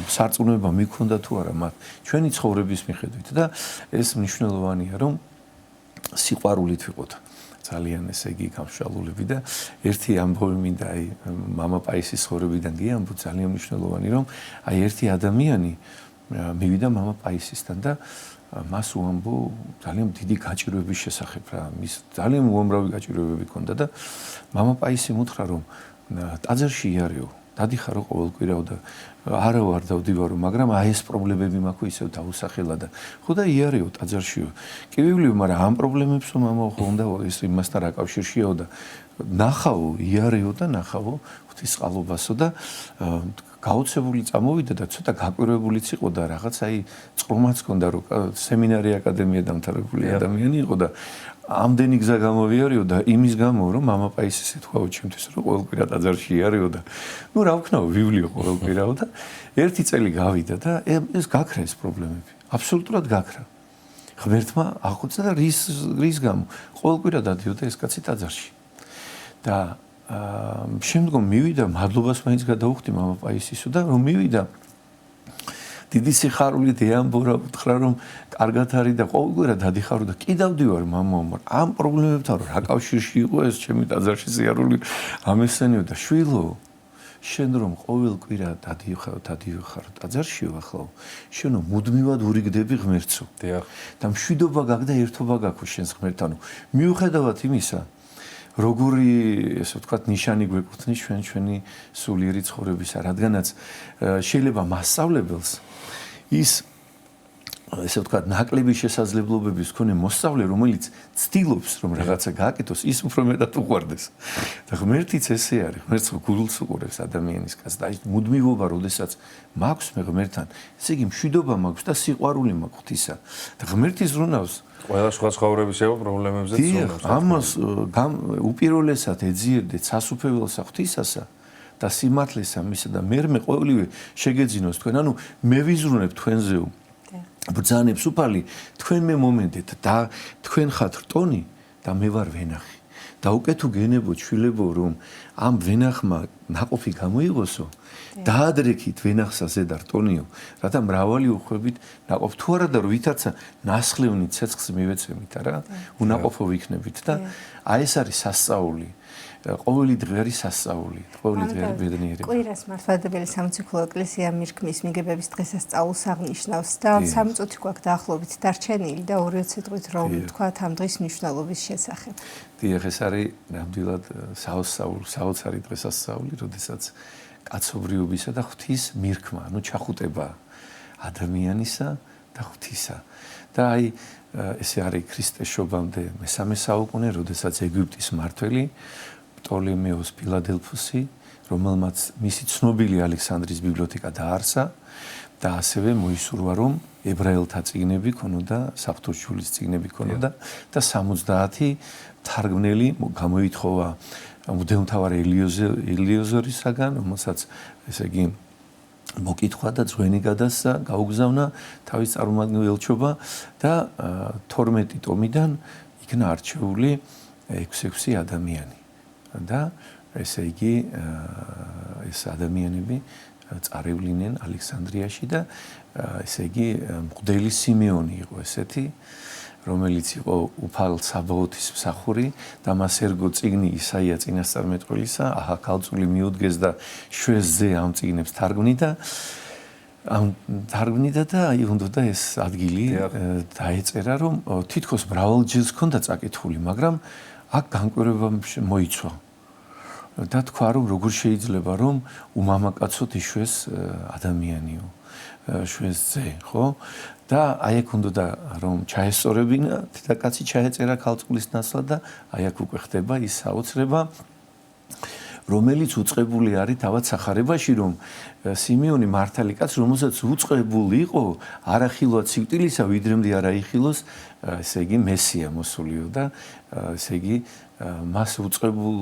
სარწმუნოება მიქონდა თუ არა მათ ჩვენი ცხოვრების მიხედვით და ეს მნიშვნელოვანია, რომ სიყვარულით ვიყოთ ძალიან ესე იგი გამშვალულები და ერთი ამბავი მინდა აი მამა პაისის ცხოვრებიდან გიამბო, ძალიან მნიშვნელოვანი, რომ აი ერთი ადამიანი მივიდა მამა პაისისთან და მას უამბო ძალიან დიდი გაჭირვების შესახებ რა, მის ძალიან უამრავი გაჭირვებები ჰქონდა და მამა პაისი მუთხრა, რომ ტაძარში იარეო დადიხარო ყოველკვირაო და არა ვარ დავდივარო, მაგრამ აი ეს პრობლემები მაქვს ისევ დაუსახელა და ხო და იარეო ტაძარშიო. კი ვივლივ, მაგრამ ამ პრობლემებს მამა ხო უნდა ეს იმასთან რა კავშირშიაო და ნახავო, იარეო და ნახავო ღვთისყალობასო და გაოცებული წამოვიდა და ცოტა გაკვირვებულიც იყო და რაღაც აი წყრომაც ჰქონდა რომ სემინარი აკადემია დამთავრებული ადამიანი იყო და ამდენი გზა გამოვიარეო და იმის გამო რომ მამა პაისი ესე თქვაო ჩემთვის რომ ყოველკვირა ტაძარში იარეო და ნუ რა ვქნაო ვივლიო ყოველკვირაო და ერთი წელი გავიდა და ეს გაქრა ეს პრობლემები აბსოლუტურად გაქრა ღმერთმა აღოცა და რის გამო ყოველკვირა დადიოდა ეს კაცი ტაძარში და შემდგომ მივიდა მადლობას მაინც გადაუხდი მამა პაისისო და რომ მივიდა დიდი სიხარულით ეამბურა უთხრა რომ კარგად არის და ყოველგვარ დადიხარო და კი დავდივარ მამაო ამ პრობლემებთან რა კავშირში იყო ეს ჩემი ტაძარში სიარული ამესენიო და შვილო შენ რომ ყოველკვირა დადიხარ ტაძარშიო ახლა შენო მუდმივად ურიგდები ღმერთსო და მშვიდობა გაქვს და ერთობა გაქვს შენს ღმერთთან მიუხედავად იმისა როგორი ესე ვთქვათ ნიშანი გვეკუთვნის ჩვენი სულიერი ცხოვრებისა რადგანაც შეიძლება მასწავლებელს ის ესე ვთქვათ ნაკლები შესაძლებლობების მქონე მოსწავლე რომელიც ცდილობს რომ რაღაცა გააკეთოს ის უფრო მეტად უყვარდეს და ღმერთიც ესე არის ღმერთს გულს უყურებს ადამიანისკაც და ის მუდმივობა როდესაც მაქვს მე ღმერთთან ესე იგი მშვიდობა მაქვს და სიყვარული მაქვს ღვთისა და ღმერთი ზრუნავს ყველა სხვა ცხოვრებისეო პრობლემებზე ზრუნავს ამას უპირველესად ეძიებდეთ სასუფეველსა ღვთისასა და სიმართლესა მისა და მე ყოველივე შეგეძინოს თქვენ ანუ მე ვიზრუნებ თქვენზეო ბრძანებს უფალი თქვენ მე მომედეთ და თქვენ ხართ რტონი და მე ვარ ვენახი და უკვე თუ გენებო შვილებო რომ ამ ვენახმა ნაყოფი გამოიღოსო დაადრექით ვენახსა ზედა რტონიო რათა მრავალი უხვებით ნაყოფ თუ არა და ვითარცა ნასხლევნი ცეცხლს მივეცემით არა უნაყოფო ვიქნებით და აი ეს არის სასწაული ყოველი დღე არის სასწაული ყოველი დღე არის ბედნიერება კვირას მართლმადიდებელი სამოციქულო ეკლესია მირქმის მიგებების დღესასწაულს აღნიშნავს და 3 წუთი გვაქვს დაახლოებით დარჩენილი და 2 წუთით რომ ვთქვათ ამ დღის მნიშვნელობის შესახებ. დიახ, ეს არის ნამდვილად საოცარი დღესასწაული, როდესაც კაცობრიობისა და ღვთის მირქმა, ანუ ჩახუტება ადამიანისა და ღვთისა. და აი ესე არის ქრისტეს შობამდე მე-3 საუკუნე, როდესაც ეგვიპტის მმართველი პტოლემეოს ფილადელფოსი, რომელმაც მისი ცნობილი ალექსანდრის ბიბლიოთეკა დაარსა და ასევე მოისურვა რომ ებრაელთა წიგნები ქონოდა, საფთურშვილის წიგნები ქონოდა და 70 თარგმნელი გამოითხოვა მღვდელმთავარ ელიოზორისაგან, რომელსაც ესე იგი მოკითხვა და ძღვენი გადასცა, გაუგზავნა თავის წარმომადგენელ ელჩობა და 12 ტომიდან იქნა არჩეული 6 ადამიანი. და ესე იგი ეს ადამიანები წარევლინენ ალექსანდრიაში და ესე იგი მღვდელი სიმეონი იყო ესეთი რომელიც იყო უფალ საბაოთის მსახური და მას ერგო წიგნი ისაია წინასწარმეტყველისა აჰა ქალწული მიუდგეს და შვეზზე ამ წიგნებს თარგმნიდა და აი უნდა ეს ადგილი დაეწერა რომ თითქოს მრავალჯერს ჰქონდა წაკითხული მაგრამ აქ განკვირვება მოიცვა და თქვა რომ როგორ შეიძლება რომ უმამაკაცოდ იშვეს ადამიანიო შვესზე ხო და აი აქ უნდა რომ ჩაესწორებინა თითაკაცი ჩაეწერა ქალწულის ნაცვლად და აი აქ უკვე ხდება ის საოცრება რომელიც უწყებული არის თავად სახარებაში რომ სიმეონი მართალი კაცი რომელსაც უწყებული იყო არახილვა სიკვდილისა ვიდრემდე არ აიხილოს ესე იგი მესია მოსულიო და ესე იგი მას უწყებულ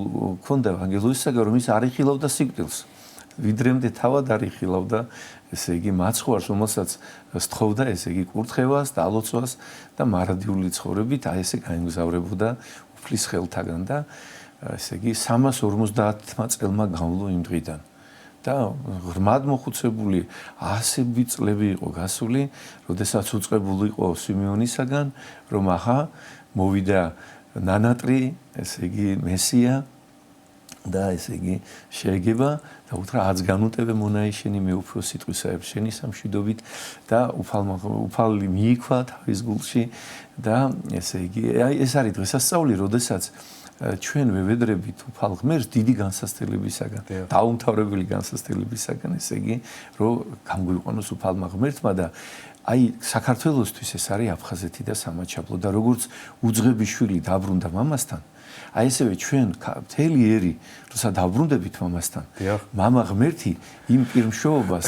ქონდა ანგელოზისაგან რომ ის არ იხილავდა სიკვდილს ვიდრემდე თავად არ იხილავდა ესე იგი მაცხვარს რომელსაც სთხოვდა ესე იგი კურთხევას და ალოცვას და მარადიული ცხოვრებით აი ესე გაემგზავრებოდა უფლის ხელთაგან და ესე იგი 350 წელმა გამლო იმ დღიდან და ღრმად მოხუცებული ასები წლები იყო გასული, როდესაც უწყებული იყო სიმეონისაგან, რომ ახა მოვიდა ნანატრი, ესე იგი მესია და ესე იგი შეეგება და უთხრა აც განუტევე მონაიშენი მე უფრო სიტყვისაებ შენი სამშვიდობით და უფალი მიიქვა თავის გულში და ესე იგი ეს არის დღესასწაული, როდესაც ჩვენ ვევედრებით უფალ ღმერთს დიდი განსასწრებისაგან, დაუმთავრებელი განსასწრებისაგან, ესე იგი, რომ გამგვიყვანოს უფალმა ღმერთმა და აი საქართველოსთვის ეს არის აფხაზეთი და სამაჩაბლო და როგორც უძღები შვილი დაბრუნდა მამასთან, აი ესევე ჩვენ მთელი ერი, როცა დაბრუნდებით მამასთან, მამა ღმერთი იმ პირმშოობას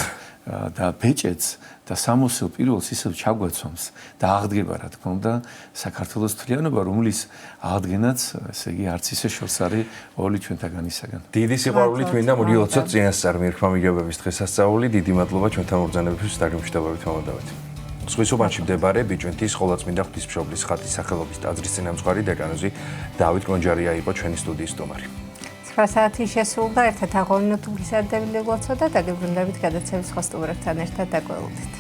და ბეჭედს და სამოსელ პირველს ისევ ჩაგვაცვამს და აღდგება რა თქმა უნდა საქართველოს თლიანობა, რომლის აღდგენაც, ესე იგი, არც ისე შორს არის ყოველი ჩვენთაგანისაგან. დიდი სიყვარულით მინდა მოდიოცოთ წინასწარ მირქმა მიგებების დღესასწაული. დიდი მადლობა ჩვენთან მობრძანებისთვის სტადიუმში დავით მომდავეთ. ზღვის უბანში მდებარე ბიჭვინთის ყოვლადწმინდა ღვთისმშობლის ხატის სახელობის ტაძრის წინამძღვარი დეკანოზი დავით კონჯარია იყო ჩვენი სტუდიის სტუმარი. 9 საათი შესრულდა, ერთად აღოვნოთ უბლისადევილი ვლოცვა და დაგებრუნდებით გადაცემის სხვა სტუმრებთან ერთად დაგვეულდით.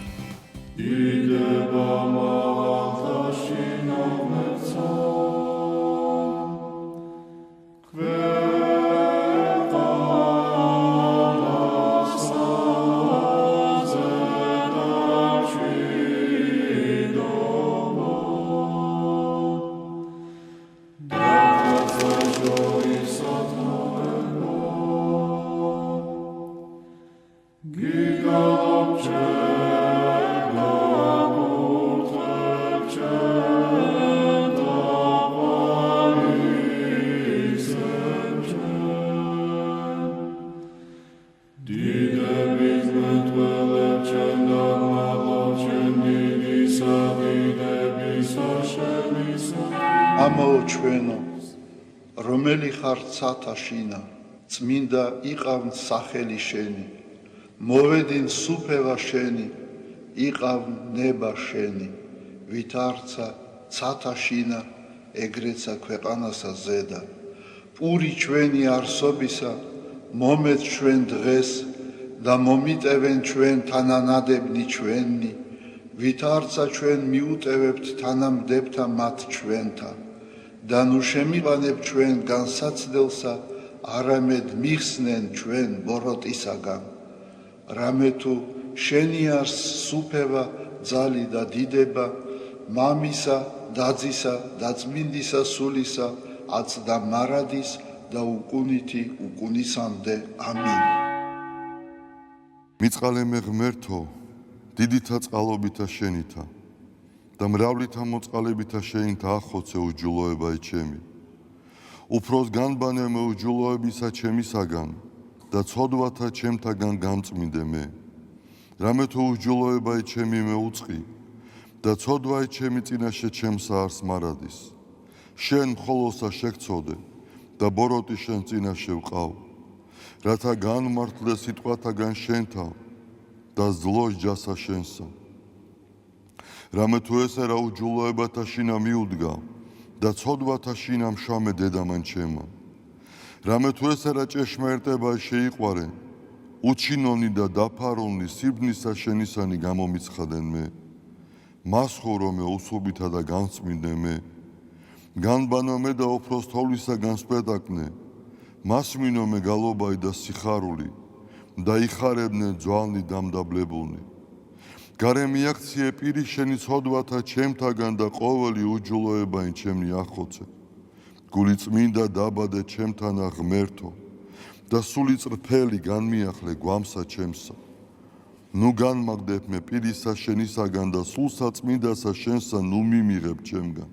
ამაო ჩვენო, რომელი ხარ ცათაშინა, წმინდა იყავ სახელი შენი, მოვედინ სუფევა შენი, იყავ ნება შენი, ვით არცა ცათაშინა, ეგრეცა ქვეყანასა ზედა, პური ჩვენი არსობისა, მომეც ჩვენ დღეს და მომიტევენ ჩვენ თანანადებნი ჩვენი, ვით არცა ჩვენ მიუტევებთ თანამდებთა მათ ჩვენთან. და ნუ შემიყანებ ჩვენ განსაცდელსა, არამედ მიხსნენ ჩვენ ბოროტისაგან. რამე თუ შენი არს სუფევა, ძალი და დიდება, მამისა, დაძისა და წმინდისა სულისა, აც და მარადის და უკუნითი უკუნისამდე. ამინ. მიწყალემე ღმერთო, დიდითა წყალობითა შენითა და მრავლითა მოწყალებითა შენითა ახოცე უჯულოებაი ჩემი. უფროს განბანემე უჯულოებისა ჩემისაგან და ცოდვათა ჩემთაგან გამწმინდე მე. რამე თუ უჯულოებაი ჩემი მეუწყი და ცოდვაი ჩემი წინაშე ჩემსა არს მარადის. შენ მხოლოსა შეგწოდე და ბოროტი შენ წინაშე ვყავ, რათა განმართლე სიტყვათაგან შენთა და ზლოს ჯასა შენსა. რამე თუ ესერა უჯულოებათა შინა მიუდგა და ცოდვათა შინა მშამე დედამან ჩემა. რამე თუ ესერა ჭეშმარიტება შეიყვარე, უჩინონი და დაფარულნი სიბნისა შენისანი გამომიცხადენ მე. მასხურო მე უსუბითა და განწმინდე მე. განბანო მე და უფროს თოვლისაგან სპეტაკნე, მასმინო მე გალობაი და სიხარული და იხარებდნენ ძვალნი დამდაბლებულნი. გარე მიაქციე პირი შენი ცოდვათა ჩემთაგან და ყოველი უჯულოებაი ჩემნი ახოცე. გული წმინდა დაბადე ჩემთანა ღმერთო და სული წრფელი განმიახლე გვამსა ჩემსა. ნუ განმაგდებ მე პირისა შენისაგან და სულსა წმინდასა შენსა ნუ მიმიღებ ჩემგან.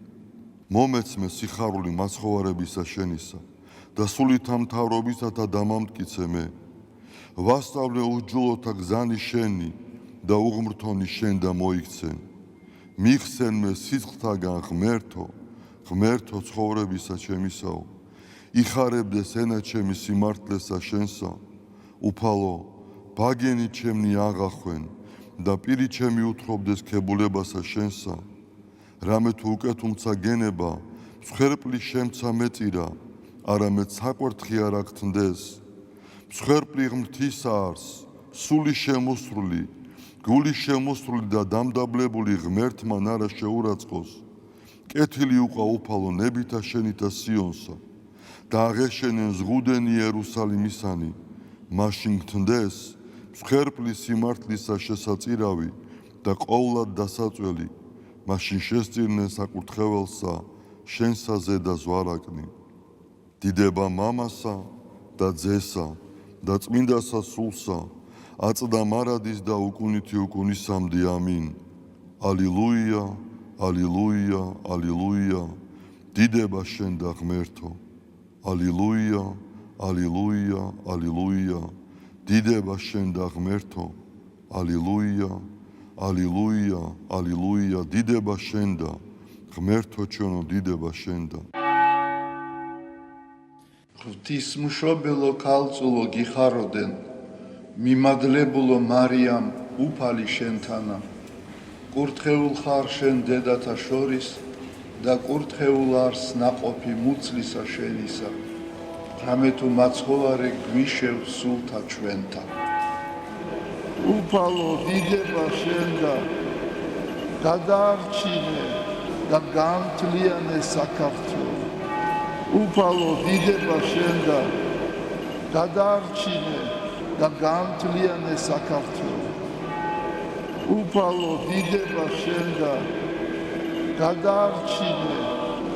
მომეცმე სიხარული მაცხოვარებისა შენისა და სულითა მთავრობისათა დამამტკიცე მე. ვასწავლე უჯულოთა გზანი შენი და უღმრთონი შენ და მოიქცენ. მიხსენ მე სიცხთაგან ღმერთო, ღმერთო ცხოვრებისა ჩემისაო. იხარებდეს ენა ჩემი სიმართლესა შენსა, უფალო, ბაგენი ჩემნი აღახვენ და პირი ჩემი უთხრობდეს ქებულებასა შენსა. რამე თუ უკეთუმცა გენება, მსხვერპლი შემცა მეწირა, არამედ საკვერთხი არ აგთნდეს. მსხვერპლი ღმრთისა არს, სული შემოსრული, გული შემოსრული და დამდაბლებული ღმერთმა არა შეურაცხყოს. კეთილი უყვა უფალო ნებითა შენითა სიონსა და აღეშენენ ზღუდენი იერუსალიმისანი, მაშინ გთნდეს მსხვერპლი სიმართლისა შესაწირავი და ყოვლად დასაწველი, მაშინ შესწირნენ საკურთხეველსა შენსა ზედა ზვარაკნი. დიდება მამასა და ძესა და წმინდასა სულსა, აწდა მარადის და უკუნითი უკუნისამდე ამინ. ალილუია, ალილუია, ალილუია, დიდება შენ და ღმერთო. ალილუია, ალილუია, ალილუია, დიდება შენ და ღმერთო. ალილუია, ალილუია, ალილუია, დიდება შენ და ღმერთო ჩვენო, დიდება შენ და. ღვთისმშობელო ქალწულო გიხაროდენ, მიმადლებულო მარიამ უფალი შენთანა, კურთხეულ ხარ შენ დედათა შორის და კურთხეულ არს ნაყოფი მუცლისა შენისა, რამე თუ მაცხოვარე გვიშევ სულთა ჩვენთა. უფალო დიდება შენ და გადაარჩინე და გამთლიანე საქართველო. უფალო დიდება შენ და გადაარჩინე და გამთლიანე საქართველო. უფალო დიდება შენ და გადაარჩინე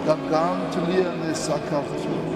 და გამთლიანე საქართველო.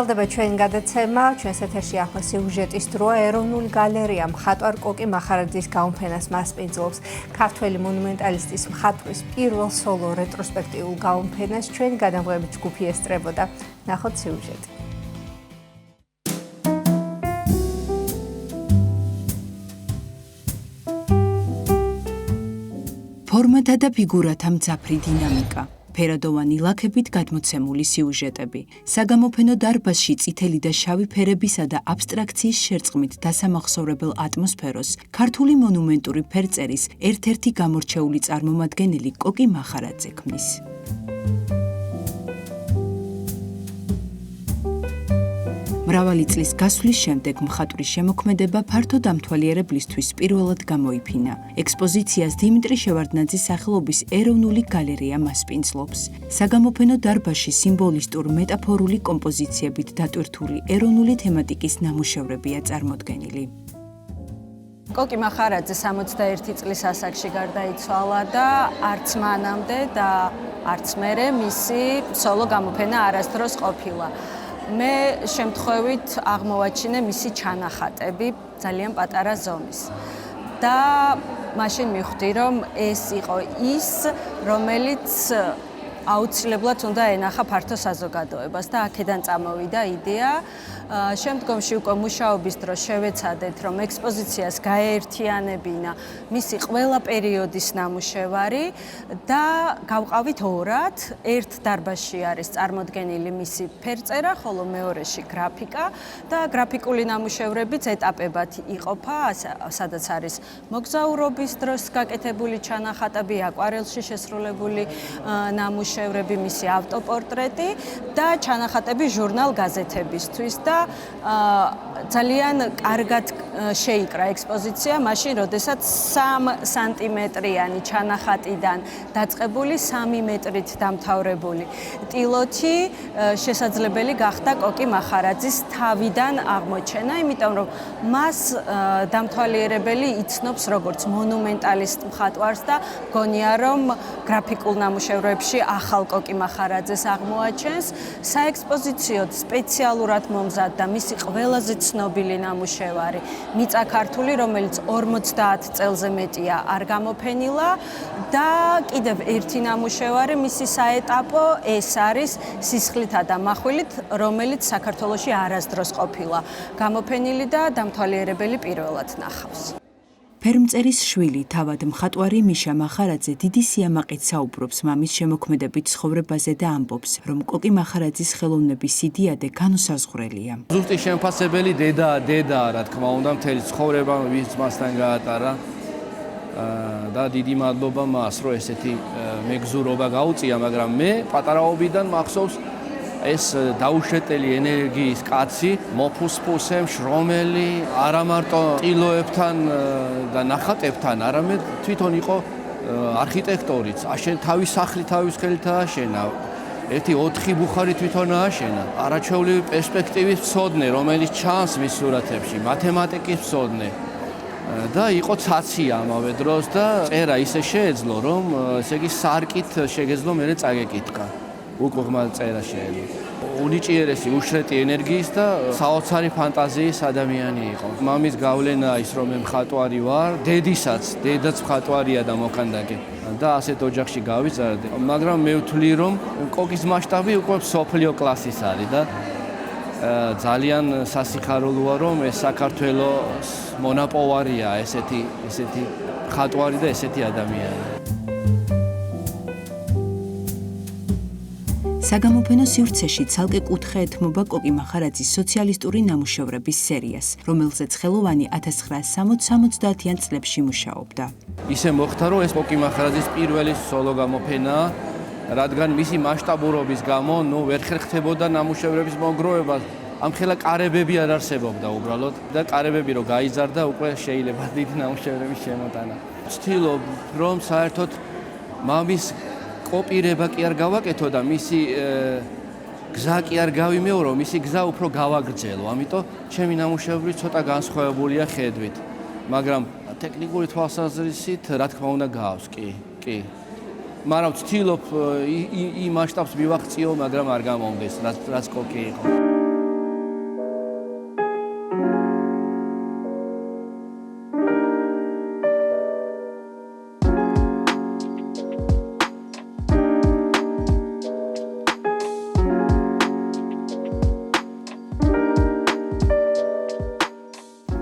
გრძელდება ჩვენი გადაცემა, ჩვენს ეთერში ახლა სიუჟეტის დროა. ეროვნული გალერეა მხატვარ კოკი მახარაძის გამოფენას მასპინძლობს. ქართველი მონუმენტალისტის მხატვრის პირველ სოლო რეტროსპექტიულ გამოფენას ჩვენი გადამღებით ჯგუფი ესწრებოდა. ნახოთ სიუჟეტი. ფორმათა და ფიგურათა მძაფრი დინამიკა. ფერადოვანი ლაქებით გადმოცემული სიუჟეტები. საგამოფენო დარბაზში წითელი და შავი ფერებისა და აბსტრაქციის შერწყმით დასამახსოვრებელ ატმოსფეროს ქართული მონუმენტური ფერწერის ერთ-ერთი გამორჩეული წარმომადგენელი კოკი მახარაძე ქმნის. მრავალი წლის გასვლის შემდეგ მხატვრის შემოქმედება ფართო დამთვალიერებლისთვის პირველად გამოიფინა. ექსპოზიციას დიმიტრი შევარდნაძის სახელობის ეროვნული გალერეა მასპინძლობს. საგამოფენო დარბაზში სიმბოლისტურ მეტაფორული კომპოზიციებით დატვირთული ეროვნული თემატიკის ნამუშევრებია წარმოდგენილი. კოკი მახარაძე 61 წლის ასაკში გარდაიცვალა და არც მანამდე და არც მერე მისი სოლო გამოფენა არასდროს ყოფილა. მე შემთხვევით აღმოვაჩინე მისი ჩანახატები ძალიან პატარა ზომის. და მაშინ მივხვდი, რომ ეს იყო ის, რომელიც აუცილებლად უნდა ენახა ფართო საზოგადოებას და აქედან წამოვიდა იდეა. შემდგომში უკვე მუშაობის დროს შევეცადეთ, რომ ექსპოზიციას გაეერთიანებინა მისი ყველა პერიოდის ნამუშევარი და გავყავით ორად. ერთ დარბაზში არის წარმოდგენილი მისი ფერწერა, ხოლო მეორეში გრაფიკა და გრაფიკული ნამუშევრებიც ეტაპებად იყოფა, სადაც არის მოგზაურობის დროს გაკეთებული ჩანახატები, აკვარელში შესრულებული ნამუშევრები, მისი ავტოპორტრეტი და ჩანახატები ჟურნალ-გაზეთებისთვის და ძალიან კარგად შეიკრა ექსპოზიცია მაშინ, როდესაც 3 სანტიმეტრიანი ჩანახატიდან დაწყებული 3 მეტრით დამთავრებული ტილოთი შესაძლებელი გახდა კოკი მახარაძის თავიდან აღმოჩენა, იმიტომ რომ მას დამთვალიერებელი იცნობს როგორც მონუმენტალისტ მხატვარს და მგონია, რომ გრაფიკულ ნამუშევრებში ახალ კოკი მახარაძეს აღმოაჩენს. საექსპოზიციოდ სპეციალურად მომზადდა მისი ყველაზე ცნობილი ნამუშევარი მიწა ქართული, რომელიც 50 წელზე მეტია არ გამოფენილა და კიდევ ერთი ნამუშევარი მისი საეტაპო ეს არის სისხლითა და מחვილით, რომელიც საქართველოში არასდროს ყოფილა გამოფენილი და დამთვალიერებელი პირველად ნახავს. ფერმწერის შვილი, თავად მხატვარი მიშა მახარაძე დიდი სიამაყით საუბრობს მამის შემოქმედებით ცხოვრებაზე და ამბობს, რომ კოკი მახარაძის ხელოვნების სიდიადე განუსაზღვრელია. ზუსტი შემფასებელი დედაა, რა თქმა უნდა, მთელი ცხოვრება ვის მასთან გაატარა. და დიდი მადლობა მას, რომ ესეთი მეგზურობა გაუწია, მაგრამ მე პატარაობიდან მახსოვს ეს დაუშეტელი ენერგიის კაცი, მოფუსფუსე, შრომელი, არა მარტო ტილოებთან და ნახატებთან, არამედ თვითონ იყო არქიტექტორიც. თავის სახლი თავის ხელით ააშენა. ერთი 4 ბუხარი თვითონ ააშენა. არაჩვეულებრივი პერსპექტივის მცოდნე, რომელიც ჩანს მის სურათებში, მათემატიკის მცოდნე. და იყო ცაცი ამავე დროს და წერა ისე შეეძლო, რომ ესე იგი სარკით შეგეძლო მერე წაგეკითხა. უკვე ღმრთ წერა შეეძლო. უნიჭიერესი უშრეტი ენერგიის და საოცარი ფანტაზიის ადამიანი იყო. მამის გავლენა ის რომ მე მხატვარი ვარ, დედაც მხატვარია და მოქანდაკე. და ასეთ ოჯახში გავიზარდე. მაგრამ მე ვთვლი რომ კოკის მასშტაბი უკვე სოფლიო კლასის არის და ძალიან სასიხარულოა რომ ეს საქართველოს მონაპოვარია ესეთი მხატვარი და ესეთი ადამიანი. საგამოფენო სივრცეში ცალკე კუთხე ეთმობა კოკი მახარაძის სოციალისტური ნამუშევრების სერიას, რომელზეც ხელოვანი 1960-70-იან წლებში მუშაობდა. ისე მოხდა რომ ეს კოკი მახარაძის პირველი სოლო გამოფენაა, რადგან მისი მასშტაბურობის გამო ვერ ხერხდებოდა ნამუშევრების მოგროვება. ამხელა კარებები არ არსებობდა უბრალოდ და კარებები რო გაიზარდა უკვე შეიძლება დიდი ნამუშევრების შემოტანა. ვცდილობ რომ საერთოდ მამის კოპირება კი არ გავაკეთო და მისი გზა კი არ გავიმეორო, მისი გზა უფრო გავაგრძელო. ამიტომ ჩემი ნამუშევრები ცოტა განსხვავებულია ხედვით. მაგრამ ტექნიკური თვალსაზრისით რა თქმა უნდა გავს, კი. მაგრამ ვცდილობ იმ მასშტაბს მივახციო, მაგრამ არ გამომდეს, რაც კოკი იყო.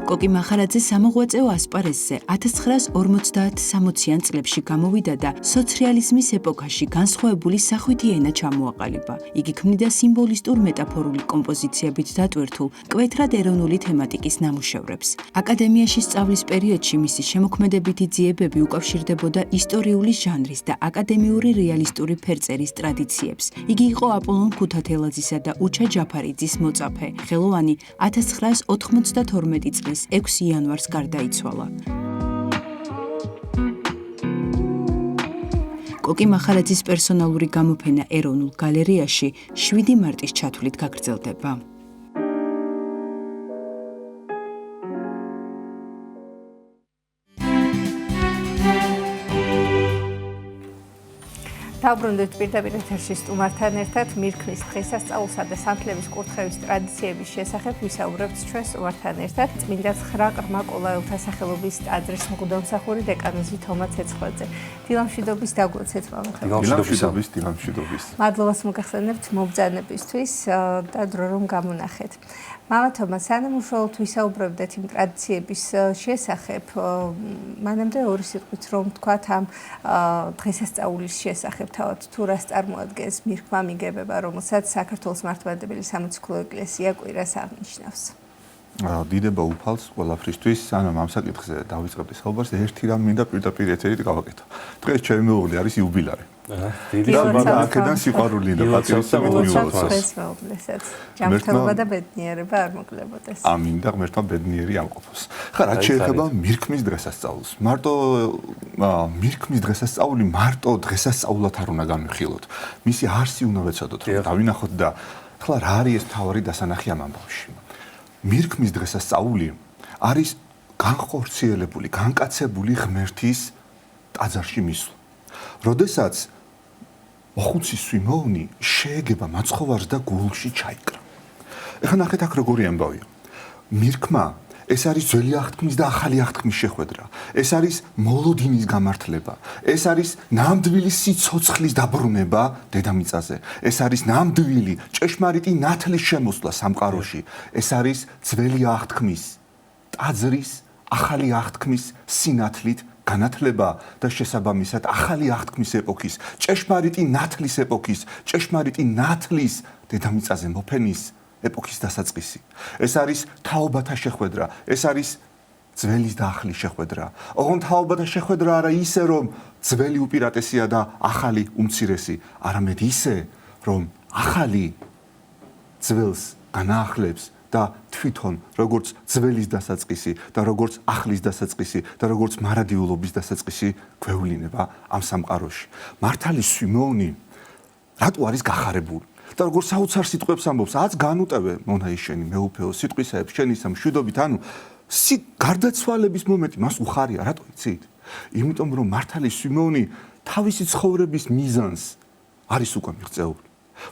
კოკი მახარაძე სამოღვაწეო ასპარეზზე 1950-60-იან წლებში გამოვიდა და სოციალიზმის ეპოქაში განსხვავებული სახვითი ენა ჩამოაყალიბა. იგი ქმნიდა სიმბოლისტურ მეტაფორული კომპოზიციებით დატვირთულ მკვეთრად ეროვნული თემატიკის ნამუშევრებს. აკადემიაში სწავლის პერიოდში მისი შემოქმედებითი ძიებები უკავშირდებოდა ისტორიული ჟანრის და აკადემიური რეალისტური ფერწერის ტრადიციებს. იგი იყო აპოლონ ქუთათელაძისა და უჩა ჯაფარიძის მოწაფე. ხელოვანი 1992 წლის 6 იანვარს გარდაიცვალა. კოკი მახარაძის პერსონალური გამოფენა ეროვნულ გალერეაში 7 მარტის ჩათვლით გაგრძელდება. დავბრუნდით პირდაპირ ეთერში სტუმართან ერთად მირქმის დღესასწაულსა და სანთლების კურთხევის ტრადიციების შესახებ ვისაუბრებთ ჩვენ სტუმართან ერთად წმინდა 9 ყრმა კოლაელთა სახელობის ტაძრის მღვდელმსახური დეკანოზი თომა ცეცხლაძე. დილამშვიდობის დაგვეცეთ მამხები. დილამშვიდობის. მადლობას მოგახსენებთ მობრძანებისთვის და დრო რომ გამონახეთ. მამა თომა, სანამ უშუალოდ ვისაუბრებდეთ იმ ტრადიციების შესახებ, მანამდე ორი სიტყვით რომ ვთქვათ ამ დღესასწაულის შესახებ, თავად თუ რას წარმოადგენს მირქმა მიგებება, რომელსაც საქართველოს მართლმადიდებელი სამოციქულო ეკლესია კვირას აღნიშნავს. დიდება უფალს ყველაფრისთვის, სანამ ამ საკითხზე დავიწყებდი საუბარს, ერთი რამ მინდა პირდაპირ ეთერით გავაკეთო. დღეს ჩემი მეუღლე არის იუბილარი. აქედან სიყვარული და პატრიოტიზმი მიუღწევს. ჯანმრთელობა და ბედნიერება არ მოკლებოდეს. ამინ და ღმერთმა ბედნიერი ამყოფოს. ხა რაც შეეხება მირქმის დღესასწაულს. მარტო მირქმის დღესასწაული მარტო დღესასწაულად არ უნდა განვიხილოთ. მისი არსი უნდა ვეცადოთ, რომ დავინახოთ და ხლა რა არის ეს მთავარი დასანახი ამ ამბავში. მირქმის დღესასწაული არის განხორციელებული, განკაცებული ღმერთის ტაძარში მისვლა. როდესაც მოხუცის ვიმოვნი შეეგება მაცხოვარს და გულში ჩაიკრა. ეხლა ნახეთ აქ როგორი ამბავია. მირქმა ეს არის ძველი აღთქმის და ახალი აღთქმის შეხვედრა. ეს არის მოლოდინის გამართლება. ეს არის ნამდვილი სიცოცხლის დაბრუნება დედამიწაზე. ეს არის ნამდვილი ჭეშმარიტი ნათლის შემოსვლა სამყაროში. ეს არის ძველი აღთქმის ტაძრის ახალი აღთქმის სინათლით განათლება და შესაბამისად ახალი აღთქმის ეპოქის, ჭეშმარიტი ნათლის ეპოქის, ჭეშმარიტი ნათლის დედამიწაზე მოფენის ეპოქის დასაწყისი. ეს არის თაობათა შეხვედრა, ეს არის ძველის და ახლის შეხვედრა. ოღონდ თაობათა შეხვედრა არა ისე, რომ ძველი უპირატესია და ახალი უმცირესი, არამედ ისე, რომ ახალი ძველს განაახლებს და თვითონ როგორც ძველის დასაწყისი და როგორც ახლის დასაწყისი და როგორც მარადიულობის დასაწყისი გვევლინება ამ სამყაროში. მართალი სვიმეონი რატო არის გახარებული? და როგორც საოცარ სიტყვებს ამბობს, აც განუტევე მონაიშენი მეუფეო სიტყვისაებს შენისა მშვიდობით, ანუ გარდაცვალების მომენტი მას უხარია, რატო იცით? იმიტომ რომ მართალი სვიმეონი თავისი ცხოვრების მიზანს არის უკვე მიღწეული.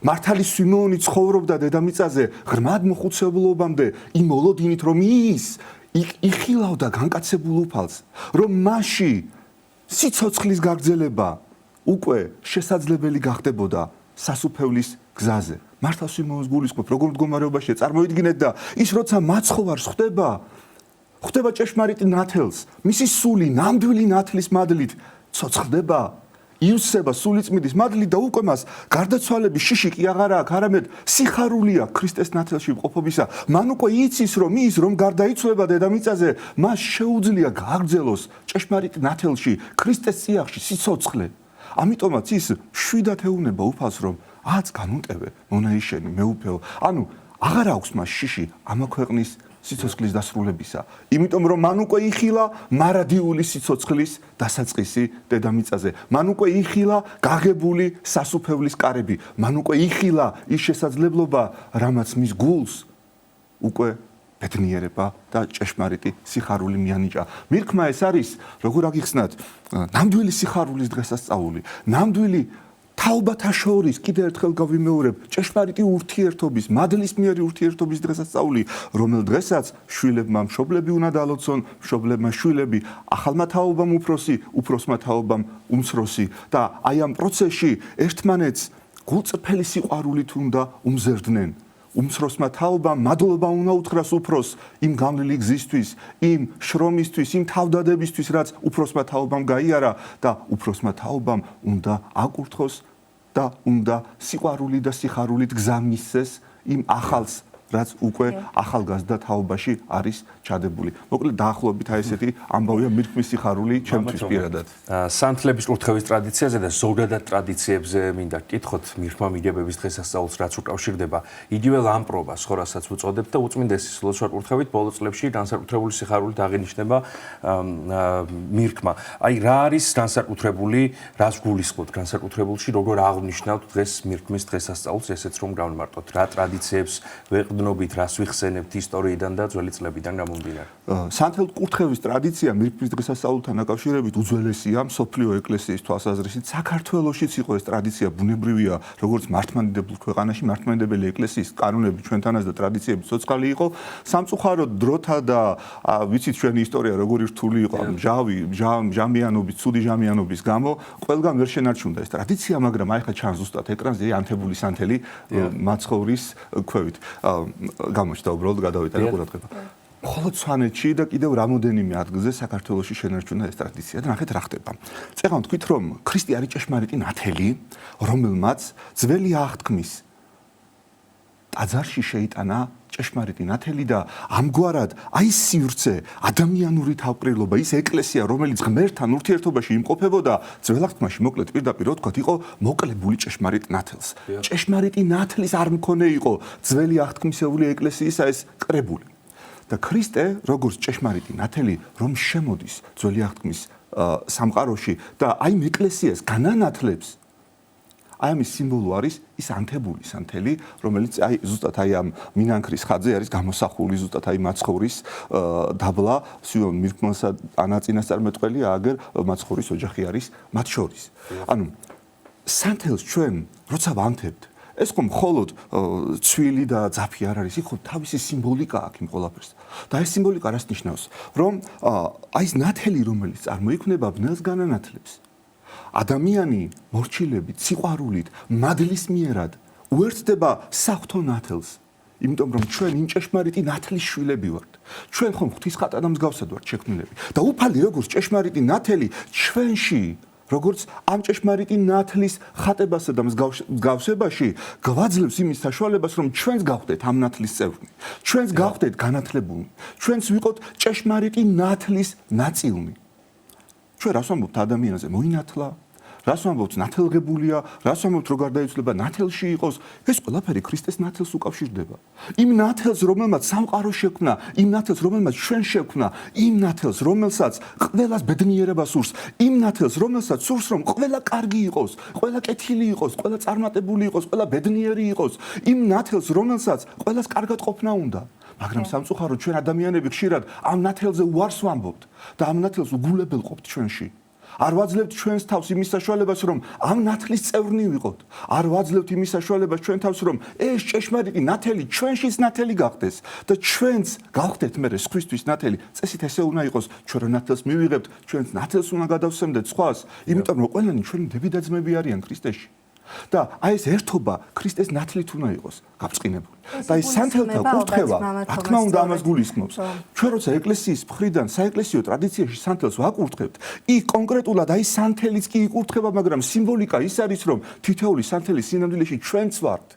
მართალი სვიმეონი ცხოვრობდა დედამიწაზე ღრმად მოხუცებულობამდე იმ მოლოდინით, რომ ის იხილავდა განკაცებულ უფალს, რომ მასში სიცოცხლის გაგრძელება უკვე შესაძლებელი გახდებოდა სასუფევლის გზაზე. მართალ სვიმეონს გულისხმობ, როგორ მდგომარეობაშია, წარმოიდგინეთ და ის როცა მაცხოვარს ხვდება ჭეშმარიტი ნათელს, მისი სული ნამდვილი ნათლის მადლით ცოცხლდება, იუსება სულიწმიდის მადლით და უკვე მას გარდაცვალების შიში კი აღარ აქვს, არამედ სიხარულია ქრისტეს ნათელში მყოფობისა. მან უკვე იცის, რომ ის რომ გარდაიცვალება დედამიწაზე, მას შეუძლია გააგრძელოს ჭეშმარიტ ნათელში, ქრისტეს წიაღში სიცოცხლე. ამიტომაც ის შვიდად ეუბნება უფალს, რომ აც განუტევე მონაიშენი მეუფეო. ანუ აღარ აქვს მას შიში ამა ქვეყნის სიცოცხლის დასრულებისა. იმიტომ რომ მან უკვე იხილა მარადიული სიცოცხლის დასაწყისი დედამიწაზე. მან უკვე იხილა გაღებული სასუფევლის კარები. მან უკვე იხილა ის შესაძლებლობა, რამაც მის გულს უკვე ბედნიერება და ჭეშმარიტი სიხარული მიანიჭა. მირქმა ეს არის, როგორ აგიხსნათ, ნამდვილი სიხარულის დღესასწაული, ნამდვილი თაობათა შორის კიდევ ერთხელ გავიმეორებ, ჭეშმარიტი ურთიერთობის, მადლისმიერი ურთიერთობის დღესასწაული, რომელ დღესაც შვილებმა მშობლები უნდა დაალოცონ, მშობლებმა შვილები, ახალმა თაობამ უფროსი, უფროსმა თაობამ უმცროსი და აი ამ პროცესში ერთმანეთს გულწრფელი სიყვარულით უნდა უმზერდნენ. უმცროსმა თაობამ მადლობა უნდა უთხრას უფროს იმ გამლილი გზისთვის, იმ შრომისთვის, იმ თავდადებისთვის, რაც უფროსმა თაობამ გაიარა და უფროსმა თაობამ უნდა აკურთხოს და უნდა სიყვარული და სიხარულით გზა მისცეს იმ ახალს, რაც უკვე ახალგაზრდა თაობაში არის ჩადებული. მოკლედ დაახლოებით აი ესეთი ამბავია მირქმის სიხარული ჩემთვის პირადად. სანთლების კურთხევის ტრადიციაზე და ზოგადად ტრადიციებზე მინდა გკითხოთ მირქმა მიგებების დღესასწაულს რაც უკავშირდება იგივე ლამპრობას, ხო, რასაც უწოდებთ და უწმინდესი სლოცვა კურთხევით ბოლო წლებში განსაკუთრებული სიხარულით აღინიშნება მირქმა. აი რა არის განსაკუთრებული, რას გულისხმობთ განსაკუთრებულში, როგორ აღნიშნავთ დღეს მირქმის დღესასწაულს, ესეც რომ გავმარტოთ, რა ტრადიციებს ვეყდნობით, რას ვიხსენებთ ისტორიიდან და ძველი წლებიდან გამომდინარე. სანთელ კურთხევის ტრადიცია მირქმის დღესასწაულთან დაკავშირებით უძველესია მსოფლიო ეკლესიის თვალსაზრისით. საქართველოშიც იყო ეს ტრადიცია ბუნებრივია, როგორც მართლმადიდებელ ქვეყანაში, მართლმადიდებელი ეკლესიის კანონები ჩვენთანაც და ტრადიციები ცოცხალი იყო. სამწუხაროდ დროთა და ვიცით ჩვენი ისტორია როგორი რთული იყო, ჟამიანობის, ცუდი ჟამიანობის გამო ყველგან ვერ შენარჩუნდა ეს ტრადიცია, მაგრამ აი ხა ჩანს ზუსტად ეკრანზე ანთებული სანთელი მაცხოვრის ქვევით. გამოჩნდა უბრალოდ გადავიტანე ყურადღება. მხოლოდ სვანეთში და კიდევ რამოდენიმე ადგილზე საქართველოში შენარჩუნდა ეს ტრადიცია და ნახეთ რა ხდება. წეგან თქვით რომ ქრისტე არის ჭეშმარიტი ნათელი, რომელმაც ძველი აღთქმის ტაძარში შეიტანა ჭეშმარიტი ნათელი და ამგვარად აი სივრცე, ადამიანური თავყრილობა, ის ეკლესია, რომელიც ღმერთთან ურთიერთობაში იმყოფებოდა, ძველ აღთქმაში მოკლედ პირდაპირ ვთქვათ, იყო მოკლებული ჭეშმარიტ ნათელს. ჭეშმარიტი ნათლის არ მქონე იყო ძველი აღთქმისეული ეკლესიისა ეს კრებული. და ქრისტე, როგორც ჭეშმარიტი ნათელი, რომ შემოდის ძველი აღთქმის სამყაროში და აი ეკლესიას განანათლებს, აი ამის სიმბოლო არის ის ანთებული სანთელი, რომელიც აი ზუსტად აი ამ მინანქრის ხაძე არის გამოსახული ზუსტად აი მაცხოვრის დაბლა, სიონ მირქმელსა ანაწინასწარმეტყველი აგერ მაცხოვრის ოჯახი არის მათ შორის. ანუ სანთელს ჩვენ როცა ვანთებთ, ეს ხომ მხოლოდ ცვილი და ძაფი არ არის, იქ ხო თავისი სიმბოლიკა აქვს იმ ყველაფერს. და ეს სიმბოლიკა რას ნიშნავს? რომ აი ეს ნათელი, რომელიც წარმოიქმნება, ბნელს განანათლებს. ადამიანი მორჩილებით, სიყვარულით, მადლისმიერად უერთდება საღვთო ნათელს, იმიტომ რომ ჩვენ იმ ჭეშმარიტი ნათლის შვილები ვართ. ჩვენ ხომ ღვთისხატადა მსგავსად ვართ შექმნილები. და უფალი როგორც ჭეშმარიტი ნათელი ჩვენში როგორც ამ ჭეშმარიტი ნათლის ხატებასა და მსგავსებაში გვაძლევს იმის საშუალებას, რომ ჩვენც გავხდეთ ამ ნათლის წევრნი. ჩვენც გავხდეთ განათლებულნი. ჩვენც ვიყოთ ჭეშმარიტი ნათლის ნაწილნი. ჩვენ რას ვამბობთ ადამიანზე? მოინათლა, რას ვამბობთ ნათელღებულია, რას ვამბობთ რო გარდაიცვლება ნათელში იყოს, ეს ყველაფერი ქრისტეს ნათელს უკავშირდება. იმ ნათელს, რომელმაც სამყარო შექმნა, იმ ნათელს, რომელმაც ჩვენ შექმნა, იმ ნათელს, რომელსაც ყველას ბედნიერება სურს, იმ ნათელს, რომელსაც სურს, რომ ყველა კარგი იყოს, ყველა კეთილი იყოს, ყველა წარმატებული იყოს, ყველა ბედნიერი იყოს, იმ ნათელს, რომელსაც ყველას კარგად ყოფნა უნდა. მაგრამ სამწუხაროდ ჩვენ ადამიანები ხშირად ამ ნათელზე უარს ვამბობთ და ამ ნათელს უგულებელყოფთ ჩვენში. არ ვაძლევთ ჩვენს თავს იმის საშუალებას, რომ ამ ნათლის წევრნი ვიყოთ. არ ვაძლევთ იმის საშუალებას ჩვენ თავს, რომ ეს ჭეშმარიტი ნათელი ჩვენშიც ნათელი გახდეს და ჩვენც გავხდეთ მერე სხვისთვის ნათელი. წესით ესე უნდა იყოს, ჩვენ რო ნათელს მივიღებთ, ჩვენც ნათელს უნდა გადავსემდეთ სხვას, იმიტომ რომ ყველანი ჩვენი დები და ძმები არიან ქრისტეში. და აი ეს ერთობა ქრისტეს ნათლით უნდა იყოს გაბრწყინებული. და ეს სანთელთა კურთხევა, რა თქმა უნდა, ამას გულისხმობს. ჩვენ როცა ეკლესიის მხრიდან საეკლესიო ტრადიციაში სანთელს ვაკურთხებთ, იქ კონკრეტულად აი სანთელიც კი იკურთხება, მაგრამ სიმბოლიკა ის არის, რომ თითოეული სანთელის სინამდვილეში ჩვენც ვართ.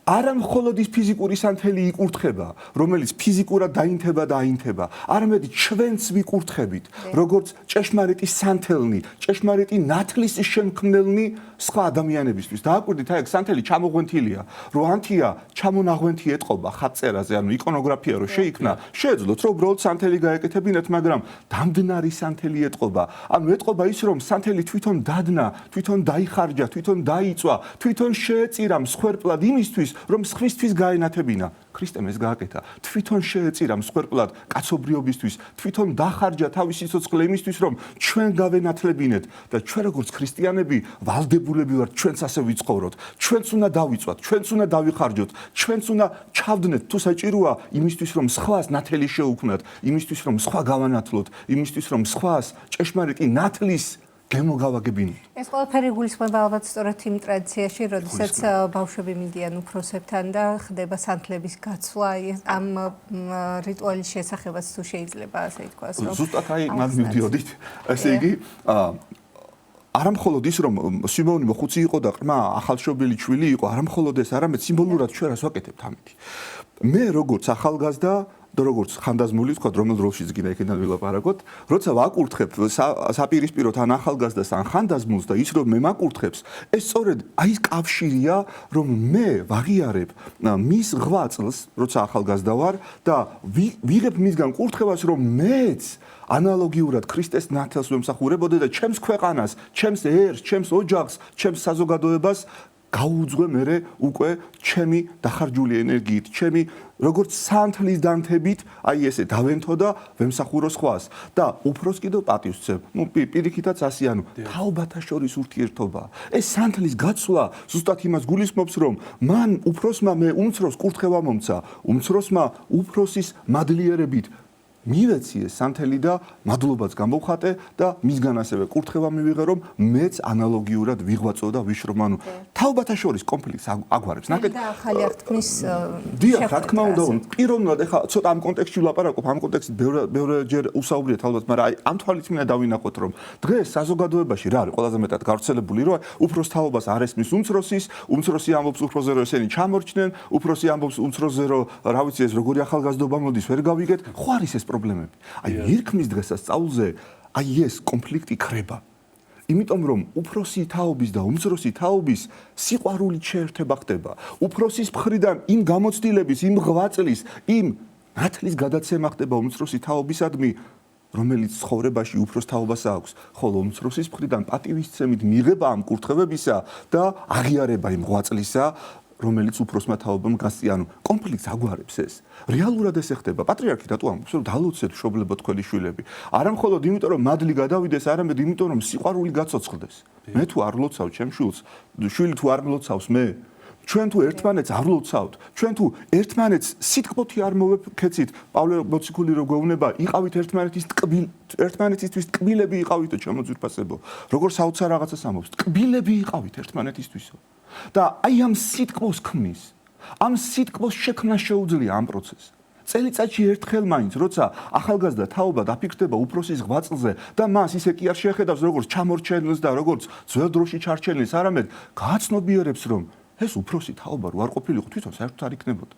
არა მხოლოდ ის ფიზიკური სანთელი იკურთხება, რომელიც ფიზიკურად დაინთება და აინთება, არამედ ჩვენც ვიკურთხებით, როგორც ჭეშმარიტი სანთელნი, ჭეშმარიტი ნათლის შემქმნელნი სხვა ადამიანებისთვის. დააკვირდით, აი, სანთელი ჩამოღვენთილია, რო ანთია ჩამონაღვენთი ეტყობა ხატწერაზე, ანუ იკონოგრაფია რო შეიქმნა, შეეძლოთ, რომ უბრალოდ სანთელი გაეკეთებინათ, მაგრამ დამდნარი სანთელი ეტყობა. ანუ ეტყობა ის, რომ სანთელი თვითონ დადნა, თვითონ დაიხარჯა, თვითონ დაიწვა, თვითონ შეეწირა მსხვერპლად იმისთვის, რომ სხვისთვის გაენათებინა. ქრისტემ ეს გააკეთა. თვითონ შეეწირა მსხვერპლად კაცობრიობისთვის, თვითონ დახარჯა თავისი სიცოცხლე იმისთვის, რომ ჩვენ გავენათლებინეთ და ჩვენ როგორც ქრისტიანები ვალდებულები ვართ ჩვენც ასე ვიცხოვროთ. ჩვენც უნდა დავიწვათ, ჩვენც უნდა დავიხარჯოთ, ჩვენც უნდა ჩავდნეთ თუ საჭიროა იმისთვის, რომ სხვას ნათელი შეუქმნათ, იმისთვის, რომ სხვა გავანათლოთ, იმისთვის, რომ სხვას ჭეშმარიტი ნათლის გემოგავაგებინოთ. ეს ყველაფერი გულისხმობა ალბათ სწორედ იმ ტრადიციაში, როდესაც ბავშვები მიდიან უფროსებთან და ხდება სანთლების გაცვლა, ამ რიტუალის შესახებაც თუ შეიძლება ასე ითქვას, რომ ზუსტად აი მან მივდიოდით. ესე იგი, არამხოლოდ ის, რომ სიმეონი მოხუცი იყო და ყრმა ახალშობილი შვილი იყო, არამხოლოდ ეს, არამედ სიმბოლურად ჩვენ რას ვაკეთებთ ამით. მე როგორც ახალგაზრდა და როგორც ხანდაზმული, თქვა, რომელ დროშიც გინდა იქიდან ვილაპარაკოთ, როცა ვაკურთხებ საპირისპიროთ ან ახალგაზრდას ან ხანდაზმულს და ის რომ მე მაკურთხებს, ეს სწორედ აი ეს კავშირია, რომ მე ვაღიარებ მის ღვაწლს, როცა ახალგაზრდა ვარ და ვიღებ მისგან კურთხევას, რომ მეც ანალოგიურად ქრისტეს ნათელს ვემსახურებოდე და ჩემს ქვეყანას, ჩემს ერს, ჩემს ოჯახს, ჩემს საზოგადოებას გაუძღვე მერე უკვე ჩემი დახარჯული ენერგიით, ჩემი როგორც სანთლის დანთებით, აი ესე დავენთო და ვემსახურო სხვას და უფროს კიდევ პატივს ვცემ. ნუ პირიქითაც ასე, ანუ თაობათა შორის ურთიერთობა. ეს სანთლის გაცვლა ზუსტად იმას გულისხმობს, რომ მან უფროსმა მე უმცროს კურთხევა მომცა, უმცროსმა უფროსის მადლიერებით მივეციე სანთელი და მადლობაც გამოვხატე და მისგან ასევე კურთხევა მივიღე, რომ მეც ანალოგიურად ვიღვაწო და ვიშრობ, ანუ თაობათა შორის კონფლიქტს აგვარებს. ნაკეთ და ახალი აღთქმის დიახ, რა თქმა უნდა, პიროვნულად ეხლა ცოტა ამ კონტექსტში ვლაპარაკობ, ამ კონტექსტით ბევრჯერ უსაუბრეთ ალბათ, მაგრამ აი ამ თვალით მინდა დავინახოთ, რომ დღეს საზოგადოებაში რა არის ყველაზე მეტად გავრცელებული, რომ უფროს თაობას არ ესმის უმცროსი ამბობს უფროსზე, რომ ესენი ჩამორჩნენ, უფროსი ამბობს უმცროსზე, რომ რა ვიცი ეს როგორი ახალგაზრდობა მოდის, ვერ გავიგეთ, ხო არის ეს პრობლემები. აი ერქმის დღესასწაულზე აი ეს კონფლიქტი ქრება. იმიტომ რომ უფროსი თაობის და უმცროსი თაობის სიყვარული შეერთება ხდება. უფროსის მხრიდან იმ გამოცდილების, იმ ღვაწლის, იმ ნათლის გადაცემა ხდება უმცროსი თაობისადმი, რომელიც ცხოვრებაში უფროს თაობას აქვს, ხოლო უმცროსის მხრიდან პატივისცემით მიღება ამ კურთხევებისა და აღიარება იმ ღვაწლისა, რომელიც უფროსმა თაობამ გასწია, ანუ კონფლიქტს აგვარებს ეს. რეალურად ეს ხდება. პატრიარქი რატო ამბობს, რომ დალოცეთ მშობლებო თქვენი შვილები. არა მხოლოდ იმიტომ, რომ მადლი გადავიდეს, არამედ იმიტომ, რომ სიყვარული გაცოცხლდეს. მე თუ არ ლოცავ ჩემ შვილს, შვილი თუ არ მლოცავს მე, ჩვენ თუ ერთმანეთს არ ლოცავთ, ჩვენ თუ ერთმანეთს სიტყვოთი არ მოვექეცით, პავლე მოციქული რო გვეუბნება, იყავით ერთმანეთისთვის ტკბილები იყავითო ჩემოძვირფასებო. როგორ საოცარ რაღაცას ამბობს, ტკბილები იყავით ერთმანეთისთვისო. და აი ამ სიტყვის ქმნის, ამ სიტყვას შექმნა შეუძლია ამ პროცესს. წელიწადში ერთხელ მაინც, როცა ახალგაზრდა თაობა დაფიქრდება უფროსის ღვაწლზე და მას ისე კი არ შეხედავს როგორც ჩამორჩენილს და როგორც ძველ დროში ჩარჩენილს, არამედ გააცნობიერებს, რომ ეს უფროსი თაობა რო არ ყოფილიყო, თვითონ საერთოდ არ იქნებოდა.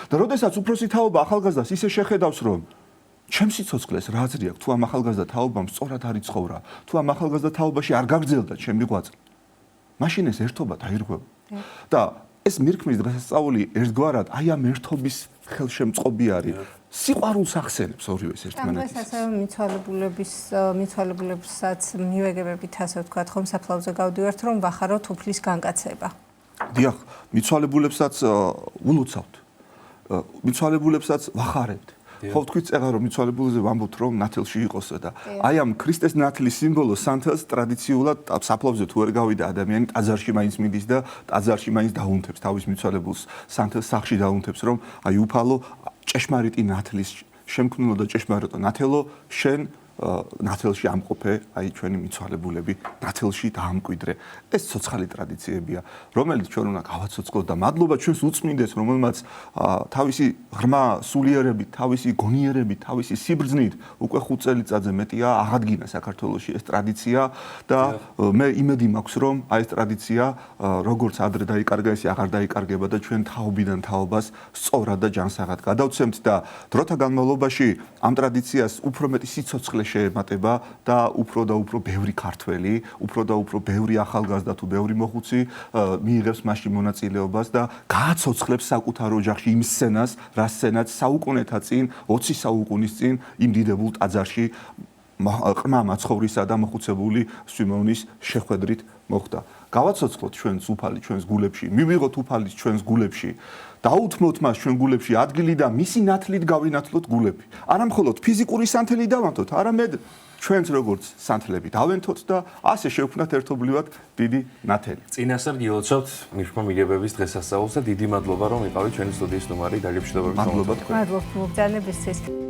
და როდესაც უფროსი თაობა ახალგაზრდას ისე შეხედავს, რომ ჩემს სიცოცხლეს რა აზრი აქვს, თუ ამ ახალგაზრდა თაობამ სწორად არ იცხოვრა, თუ ამ ახალგაზრდა თაობაში არ გაგრძელდა ჩემი ღვაწლი, მაშინ ეს ერთობა დაირღვევა. და ეს მირქმის დღესასწაული ერთგვარად აი ამ ერთობის ხელშემწყობი არის. სიყვარულს ახსენებს ორივეს ერთმანეთის. დღეს ასევე მიცვალებულებსაც მივეგებებით, ასე ვთქვათ, ხომ საფლავზე გავდივართ, რომ ვახაროთ უფლის განკაცება. დიახ, მიცვალებულებსაც ულოცავთ. მიცვალებულებსაც ვახარებთ. ხო ვთქვით წეღა რომ მიცვალებულებზე ვამბობთ რომ ნათელში იყოს და აი ამ ქრისტეს ნათლის სიმბოლო სანთელს ტრადიციულად საფლავზე თუ არ გავიდა ადამიანი ტაძარში მაინც მიდის და ტაძარში მაინც დაუნთებს თავის მიცვალებულს სანთელს სახლში დაუნთებს რომ აი უფალო ჭეშმარიტი ნათლის შემქმნელო და ჭეშმარიტო ნათელო შენ ნათელში ამყოფე აი ჩვენი მიცვალებულები ნათელში დაამკვიდრე ეს ცოცხალი ტრადიციებია რომელიც ჩვენ უნდა გავაცოცხლოთ და მადლობა ჩვენს უწმინდეს რომელმაც თავისი ღრმა სულიერებით თავისი გონიერებით თავისი სიბრძნით უკვე 5 წელიწადზე მეტია აღადგინა საქართველოში ეს ტრადიცია და მე იმედი მაქვს რომ აი ეს ტრადიცია როგორც ადრე დაიკარგა ისე აღარ დაიკარგება და ჩვენ თაობიდან თაობას სწორად და ჯანსაღად გადავცემთ და დროთა განმავლობაში ამ ტრადიციას უფრო მეტი სიცოცხლე შეემატება და უფრო ბევრი ქართველი, უფრო და უფრო ბევრი ახალგაზრდა თუ ბევრი მოხუცი მიიღებს მასში მონაწილეობას და გააცოცხლებს საკუთარ ოჯახში იმ სცენას, რა სცენაც საუკუნეთა წინ, 20 საუკუნის წინ იმ დიდებულ ტაძარში ყრმა მაცხოვრისა და მოხუცებული სვიმონის შეხვედრით მოხდა. გავაცოცხლოთ ჩვენს უფალი ჩვენს გულებში, მივიღოთ უფალი ჩვენს გულებში. დაუთმოთ მას ჩვენ გულებში ადგილი და მისი ნათლით გავინათლოთ გულები. არა მხოლოდ ფიზიკური სანთელი დავანთოთ, არამედ ჩვენც როგორც სანთლები დავენთოთ და ასე შევქმნათ ერთობლივად დიდი ნათელი. წინასწარ გილოცავთ მირქმო მიგებების დღესასწაულს და დიდი მადლობა რომ იყავით ჩვენი სტუდიის სტუმარი დაგემშვიდობებით. მადლობა თქვენ. მადლობთ მოგზაურობისთვის.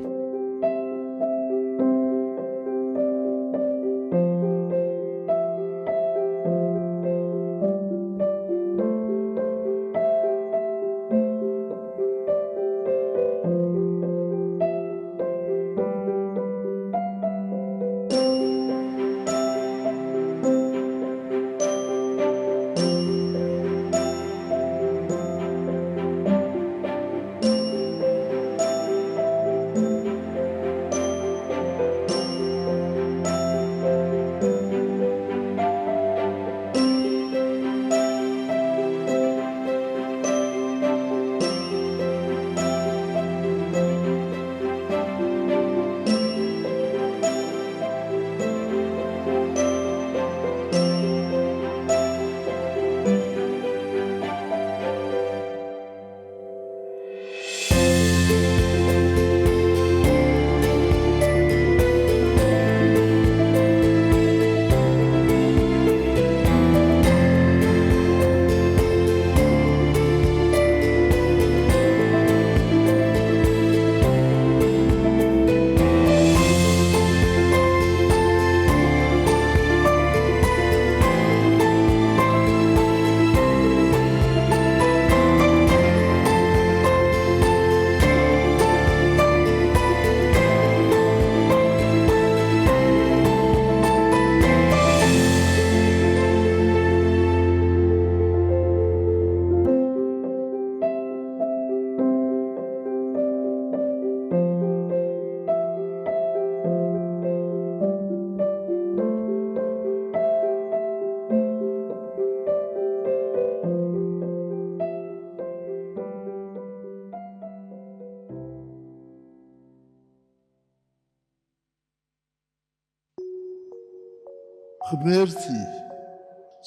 ღმერთი,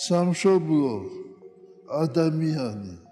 სამშობლო, ადამიანი.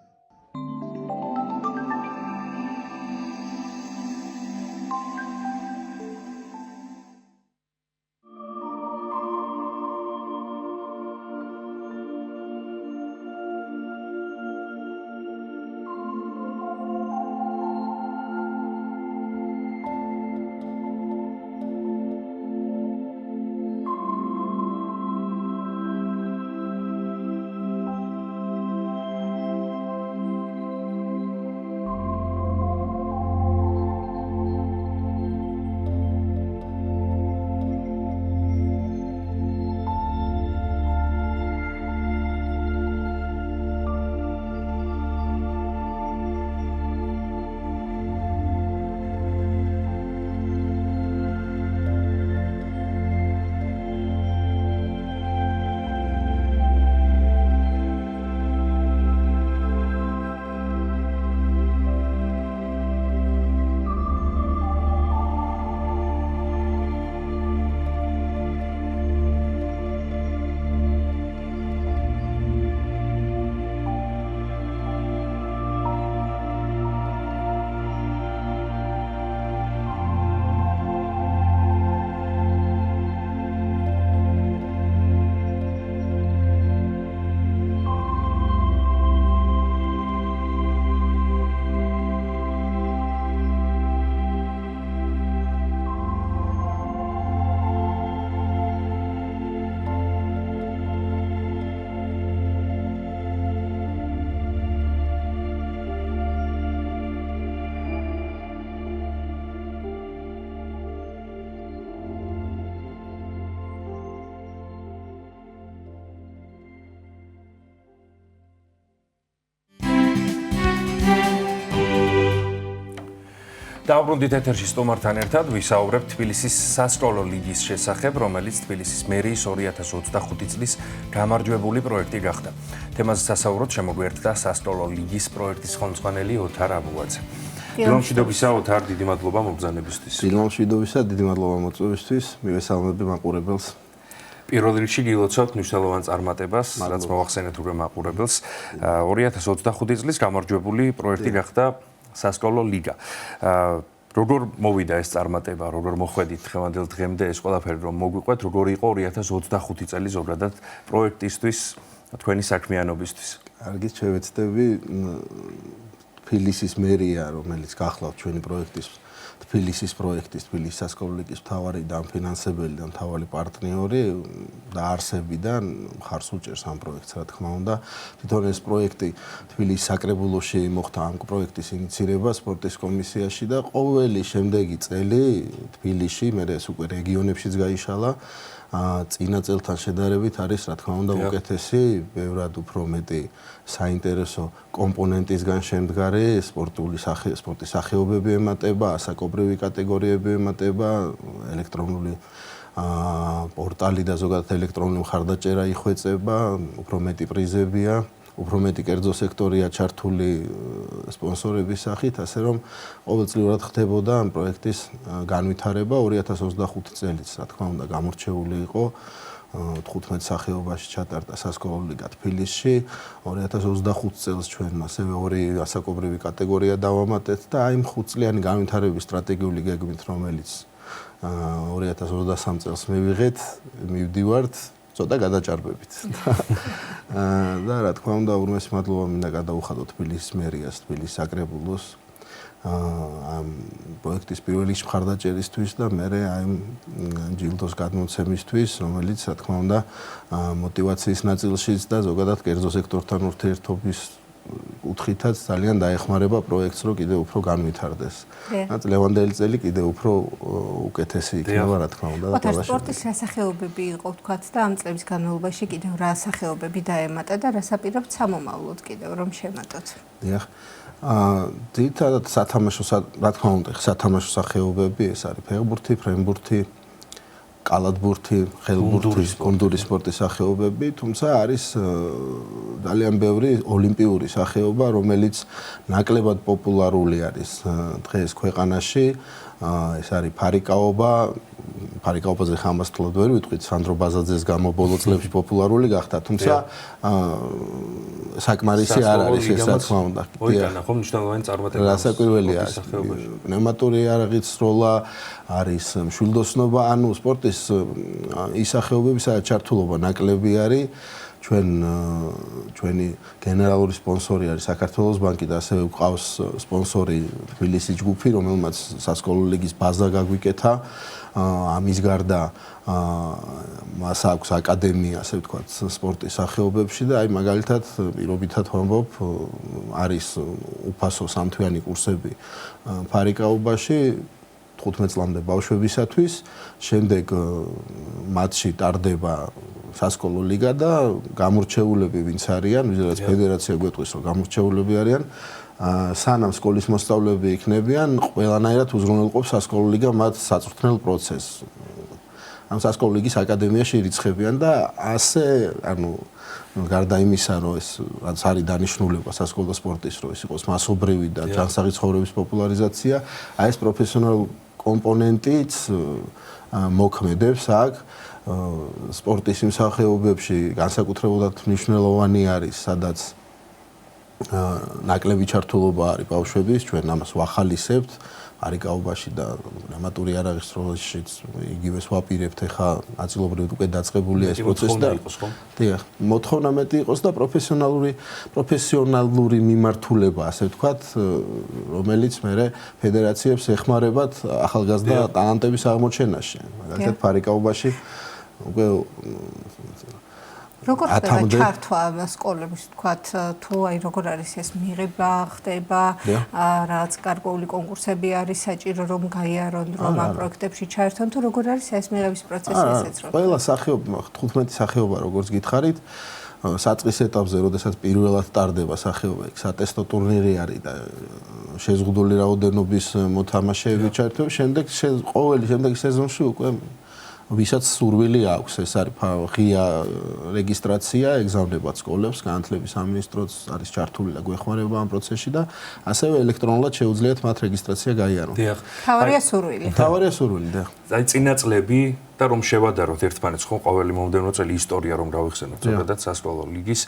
დავბრუნდით ეთერში სტუმართან ერთად ვისაუბრებთ თბილისის სასკოლო ლიგის შესახებ, რომელიც თბილისის მერიის 2025 წლის გამარჯვებული პროექტი გახდა. თემაზე სასაუბროდ შემოგვერთდა სასკოლო ლიგის პროექტის ხელმძღვანელი ოთარ აბუაძე. დილომშვიდობისა ოთარ, დიდი მადლობა მობრძანებისთვის. დილომშვიდობისა, დიდი მადლობა მოწვევისთვის, მივესალმები მაყურებელს. პირველ რიგში გილოცავთ მნიშვნელოვან წარმატებას, რაც მოახსენეთ უკვე მაყურებელს. 2025 წლის გამარჯვებული პროექტი გახდა სასკოლო ლიგა. როგორ მოვიდა ეს წარმატება, როგორ მოხვედით დღევანდელ დღემდე ეს ყველაფერი რომ მოგვიყვეთ, როგორ იყო 2025 წელი ზოგადად პროექტისთვის, თქვენი საქმიანობისთვის? კარგი, შევეცდები თბილისის მერია, რომელიც გახლავთ ჩვენი პროექტის თბილისის პროექტის თბილისის სასკოლო ლიგის მთავარი დამფინანსებელი და მთავარი პარტნიორი დაარსებიდან მხარს უჭერს ამ პროექტს, რა თქმა უნდა. თვითონ ეს პროექტი თბილისის საკრებულოში მოხდა ამ პროექტის ინიციირება სპორტის კომისიაში და ყოველი შემდეგი წელი თბილისში, მე ეს უკვე რეგიონებშიც გაიშალა, წინა წელთან შედარებით არის, რა თქმა უნდა, უკეთესი, ბევრად უფრო მეტი საინტერესო კომპონენტისგან შემდგარი სპორტის სახეობები ემატება, ასაკობრივი კატეგორიები ემატება, ელექტრონული პორტალი და ზოგადად ელექტრონული მხარდაჭერა იხვეწება, უფრო მეტი პრიზებია, უფრო მეტი კერძო სექტორია ჩართული სპონსორების სახით, ასე რომ ყოველწლიურად ხდებოდა ამ პროექტის განვითარება 2025 წელიც, რა თქმა უნდა, გამორჩეული იყო 15 სახეობაში ჩატარდა სასკოლო ლიგა თბილისში. 2025 წელს ჩვენ ასევე ორი ასაკობრივი კატეგორია დავამატეთ და აი 5 წლიანი განვითარების სტრატეგიული გეგმით, რომელიც 2023 წელს მივიღეთ, მივდივართ ცოტა გადაჭარბებით. და რა თქმა უნდა, ურმესი მადლობა მინდა გადაუხადო თბილისის მერიას, თბილისის საკრებულოს ამ პროექტის პირველ რიგში მხარდაჭერისთვის და მერე აი ჯილდოს გადმოცემისთვის, რომელიც რა თქმა უნდა мотиваციის ნაწილშიც და ზოგადად კერძო სექტორთან ურთიერთობის კუთხითაც ძალიან დაეხმარება პროექტს, რომ კიდევ უფრო განვითარდეს. ლევანდელი წელი კიდევ უფრო უკეთესი იქნება, რა თქმა უნდა. ოთარ, სპორტის სასახეობები იყო, თქვათ და ამ წლების განმავლობაში კიდევ რა სახეობები დაემატა და რა საპირობთ სამომავლოდ კიდევ რომ შემატოთ? დიახ. ძირითადად სათამაშო, რა თქმა უნდა, სათამაშო სახეობები ეს არის ფეხბურთი, ფრენბურთი, კალათბურთი, ხელბურთი, გუნდური სპორტის სახეობები, თუმცა არის ძალიან ბევრი ოლიმპიური სახეობა, რომელიც ნაკლებად პოპულარული არის დღეს ქვეყანაში. ეს არის ფარიკაობა, ფარიკაობაზე ხამას თლად ვერ ვიტყვით, სანდრო ბაზაძეს გამო ბოლო წლებში პოპულარული გახდა, თუმცა საკმარისი არ არის ეს, რა თქმა უნდა. მოიტანა ხომ მნიშვნელოვანი წარმატება. რასაკვირველია, პნევმატური იარაღის სროლა არის, მშვილდოსნობა, ანუ სპორტის ის სახეობები, სადაც ჩართულობა ნაკლები არის. ჩვენი გენერალური სპონსორი არის საქართველოს ბანკი და ასევე გვყავს სპონსორი თბილისის ჯგუფი, რომელმაც სასკოლო ლიგის ბაზა გაგვიკეთა. ამის გარდა მას აქვს აკადემია, ასე ვთქვათ, სპორტის სახეობებში და აი მაგალითად პირობითად ვამბობ, არის უფასო სამთვიანი კურსები ფარიკაობაში 15 წლამდე ბავშვებისათვის, შემდეგ მათში ტარდება სასკოლო ლიგა და გამორჩეულები ვინც არიან, ვიზაც ფედერაცია გვეტყვის, რომ გამორჩეულები არიან, სანამ სკოლის მოსწავლეები იქნებიან, ყველანაირად უზრუნველყოფს სასკოლო ლიგა მათ საწვრთნელ პროცესს. ამ სასკოლო ლიგის აკადემიაში ირიცხებიან და ასე, ანუ გარდა იმისა, რომ ეს რაც არის დანიშნულება სასკოლო სპორტის, რომ ეს იყოს მასობრივი და ჯანსაღი ცხოვრების პოპულარიზაცია, აი ეს პროფესიონალ კომპონენტიც მოქმედებს აქ სპორტის იმ სახეობებში განსაკუთრებულად მნიშვნელოვანი არის, სადაც ნაკლები ჩართულობა არის ბავშვების, ჩვენ ამას ვახალისებთ ფარიკაობაში და პნევმატური იარაღის სროლაშიც იგივეს ვაპირებთ, ეხა ნაწილობრივ უკვე დაწყებულია ეს პროცესი და დიახ, მოთხოვნა მეტი იყოს და პროფესიონალური მიმართულება, ასე ვთქვათ, რომელიც მერე ფედერაციებს ეხმარებათ ახალგაზრდა ტალანტების აღმოჩენაში. მაგალითად ფარიკაობაში უკვე როგორ ხდება ჩართვა სკოლებში, თქვათ, თუ აი როგორ არის ეს მიღება, ხდება, რაც გარკვეული კონკურსები არის საჭირო რომ გაიარონ, რომ ამ პროექტებში ჩაერთონ, თუ როგორ არის ეს მიღების პროცესი ესეც რომ? ყველა სახეობა, 15 სახეობა როგორც გითხარით, საწყის ეტაპზე, როდესაც პირველად ტარდება სახეობა, იქ სატესტო ტურნირი არის და შეზღუდული რაოდენობის მოთამაშეები ჩართო, შემდეგ ყოველი შემდეგი სეზონში უკვე ვისაც სურვილი აქვს, ეს არის ღია რეგისტრაცია, ეგზავნებად სკოლებს, განათლების სამინისტროც არის ჩართული და გვეხმარება ამ პროცესში და ასევე ელექტრონულად შეუძლიათ მათ რეგისტრაცია გაიარონ. თავარია სურვილი. თავარია სურვილი, და. აი წინა წლები და რომ შევადაროთ ერთმანეთს, ხო, ყოველი მომდევნო წელი ისტორია რომ გავიხსენოთ, ზოგადად სასკოლო ლიგის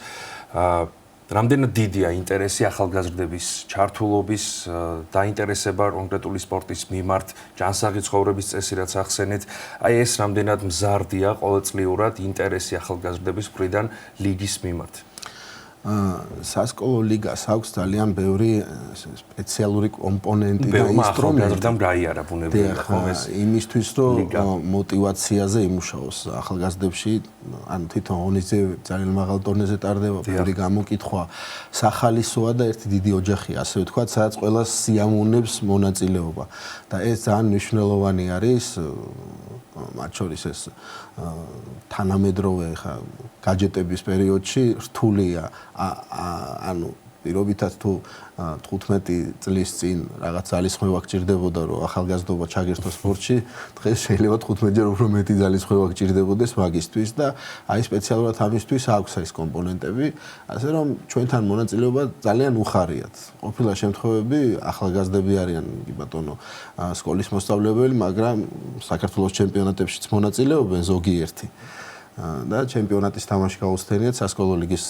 რამდენად დიდია ინტერესი ახალგაზრდების ჩართულობის დაინტერესება კონკრეტული სპორტის მიმართ, ჯანსაღი ცხოვრების წესი რაც ახსენეთ, აი ეს რამდენად მზარდია ყოველწლიურად ინტერესი ახალგაზრდების მხრიდან ლიგის მიმართ. სასკოლო ლიგას აქვს ძალიან ბევრი სპეციალური კომპონენტი და ინსტრუმენტი. გაიარა ბუნებრივია ხომ ეს იმისთვის რომ მოტივაციაზე იმუშაოს ახალგაზრდებში, ანუ თვითონ ღონისძიებები ძალიან მაღალ დონეზე ტარდება, ბევრი გამოკითხვა, სახალისოა და ერთი დიდი ოჯახია, ასე ვთქვათ, სადაც ყველას სიამოვნებს მონაწილეობა და ეს ძალიან მნიშვნელოვანი არის მათ შორის ეს თანამედროვე ხა გაჯეტების პერიოდში რთულია ანუ პირობითად თუ 15 წლის წინ რაღაც ძალისხმევა გჭირდებოდა რომ ახალგაზრდობა ჩაგერთოს სპორტში, დღეს შეიძლება 15-ჯერ უფრო მეტი ძალისხმევა გჭირდებოდეს მაგისთვის და აი სპეციალურად ამისთვის აქვს ეს კომპონენტები, ასე რომ ჩვენთან მონაწილეობა ძალიან უხარიათ. ყოფილა შემთხვევები ახალგაზრდები არიან, კი ბატონო, სკოლის მოსწავლეები, მაგრამ საქართველოს ჩემპიონატებშიც მონაწილეობენ ზოგიერთი. და ჩემპიონატის თამაში გაუცდენიათ სასკოლო ლიგის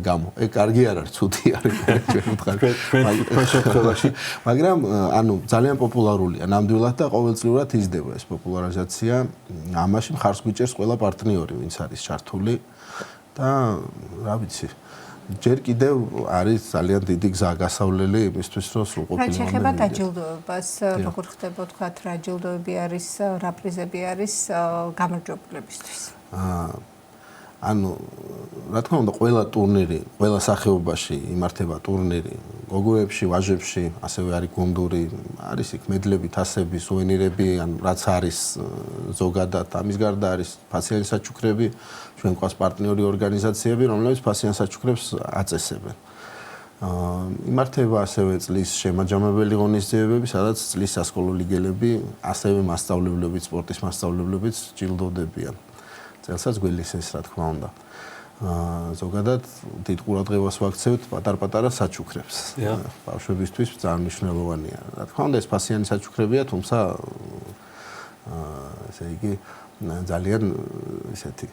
გამო. კარგი არ არის, ცუდი არის ჩვენ ვთქვათ. მაგრამ ანუ ძალიან პოპულარულია ნამდვილად და ყოველწლიურად იზრდება ეს პოპულარიზაცია. ამაში მხარს გვიჭერს ყველა პარტნიორი, ვინც არის ჩართული და რა ვიცი. ჯერ კიდევ არის ძალიან დიდი გზა გასავლელი იმისთვის, რომ სრულყოფილი რა შეხება დაჯილდოებას, როგორ ხდება თქვათ, რა ჯილდოები არის, რა პრიზები არის გამარჯვებულებისთვის? ანუ რა თქმა უნდა ყველა ტურნირი, ყველა სახეობაში იმართება ტურნირი, გოგოებში, ვაჟებში, ასევე არის გუნდური, არის იქ მედლები, თასები, სუვენირები, ანუ რაც არის ზოგადად, ამის გარდა არის ფასიანი საჩუქრები, ჩვენ ყავს პარტნიორი ორგანიზაციები, რომლებიც ფასიან საჩუქრებს აწესებენ. იმართება ასევე წლის შემაჯამებელი ღონისძიებები, სადაც წლის სასკოლო ლიგელები, ასევე მასწავლებლებით, სპორტის მასწავლებლებით ჯილდოვდებიან. წელსაც გველისეს, რა თქმა უნდა. ზოგადად დიდ ყურადღებას ვაქცევთ პატარ-პატარა საჩუქრებს. ბავშვებისთვის ძალიან მნიშვნელოვანია. რა თქმა უნდა, ეს ფასიანი საჩუქრებია, თუმცა ესე იგი ძალიან ესეთი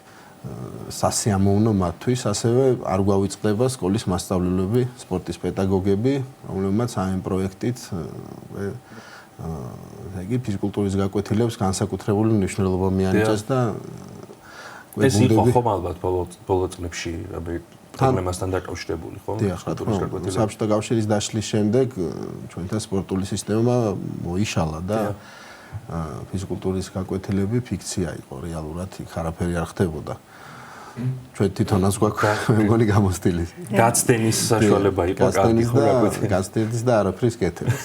სასიამოვნო მათთვის, ასევე არ გვავიწყდება სკოლის მასწავლებლები, სპორტის პედაგოგები, რომლებმაც ამ პროექტით ესე იგი ფიზკულტურის გაკვეთილებს განსაკუთრებული მნიშვნელობა მიანიჭეს და ეს იყო ხომ ალბათ ბოლო წლებში პრობლემასთან დაკავშირებული, ხო? დიახ, რა თქმა უნდა, საბჭოთა კავშირის დაშლის შემდეგ ჩვენთან სპორტული სისტემა მოიშალა და ფიზკულტურის გაკვეთილები ფიქცია იყო, რეალურად იქ არაფერი არ ხდებოდა. ჩვენ თვითონაც გვაქვს მე მგონი გამოსტილი. გაცდენის საშუალება იყო კარგი ხო გაკვეთილი. გაცდენის და არაფრის კეთების.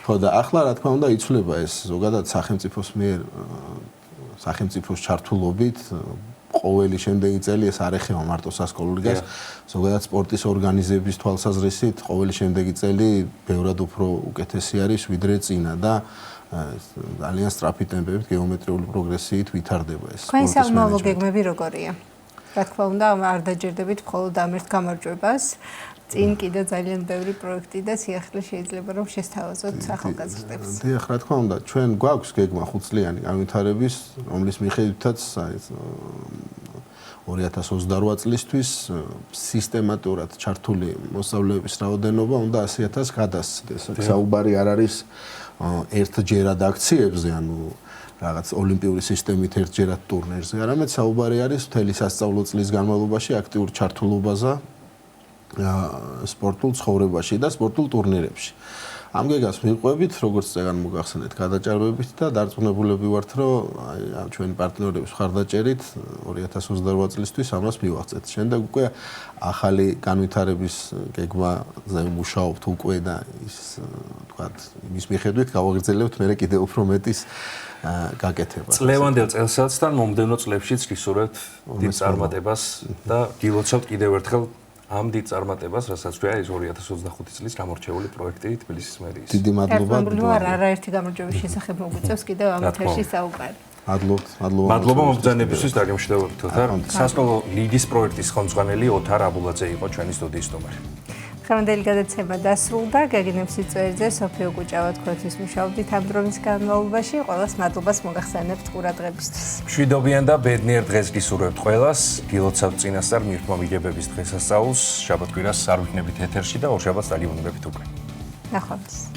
ხო და ახლა რა თქმა უნდა იცვლება ეს ზოგადად სახელმწიფოს მიერ სახელმწიფოს ჩართულობით ყოველი შემდეგი წელი ეს არ ეხება მარტო სასკოლო ლიგას, ზოგადად სპორტის ორგანიზების თვალსაზრისით ყოველი შემდეგი წელი ბევრად უფრო უკეთესი არის ვიდრე წინა და ძალიან სწრაფი ტემპებით გეომეტრიული პროგრესიით ვითარდება ეს. თქვენი სამომავლო გეგმები როგორია? რა თქმა უნდა, არ დაჯერდებით მხოლოდ ამ ერთ გამარჯვებას. წინ კიდე ძალიან ბევრი პროექტი და სიახლე შეიძლება რომ შესთავაზოთ ახალგაზრდებს. დიახ, რა თქმა უნდა, ჩვენ გვაქვს გეგმა 5 წლიანი განვითარების, რომლის მიხედვითაც 2028 წლისთვის სისტემატურად ჩართული მოსწავლეების რაოდენობა უნდა 100,000 გადასცდეს. საუბარი არ არის ერთჯერად აქციებზე, ანუ რაღაც ოლიმპიური სისტემით ერთჯერად ტურნირზე, არამედ საუბარი არის მთელი სასწავლო წლის განმავლობაში აქტიურ ჩართულობაზე სპორტულ ცხოვრებაში და სპორტულ ტურნირებში. ამ გეგმას მივყვებით, როგორც წეგან მოგახსენეთ, გადაჭარბებით და დარწმუნებულები ვართ, რომ აი ჩვენი პარტნიორების მხარდაჭერით 2028 წლისთვის ამას მივაღწევთ. შემდეგ უკვე ახალი განვითარების გეგმაზე მუშაობთ უკვე და ის თქვათ, იმის მიხედვით გავაგრძელებთ მე კიდევ უფრო მეტის გაკეთება. წლევანდელ წელსაცთან მომდევნო წლებშიც გისურვებთ დიდ წარმატებას და გილოცავთ კიდევ ერთხელ ამ დიდ წარმატებას, რასაც ქვია ეს 2025 წლის გამორჩეული პროექტი თბილისის მერიის. დიდი მადლობა. არაერთი გამარჯვების შესახებ მოგვიწევს კიდევ ამ ეთერში საუბარი. მადლობა მობრძანებისთვის და გამშვიდობებით ოთარ. სასკოლო ლიგის პროექტის ხელმძღვანელი ოთარ აბულაძე იყო ჩვენი სტუდიის სტუმარი. ხმამდელი გადაცემა დასრულდა. გაგინებს იწვევზე სოფიო კუჭავა თქვენთვის მუშაობდით ამ დროის განმავლობაში. ყველას მადლობას მოგახსენებთ ყურადღებისთვის. მშვიდობიან და ბედნიერ დღეს გისურვებთ ყველას. გილოცავთ წინასწარ მიღწევების დღესასწაულს. შაბათ-კვირას არ ვიქნებით ეთერში და ორშაბათს დაგიბრუნდებით უკვე. ნახვამდის.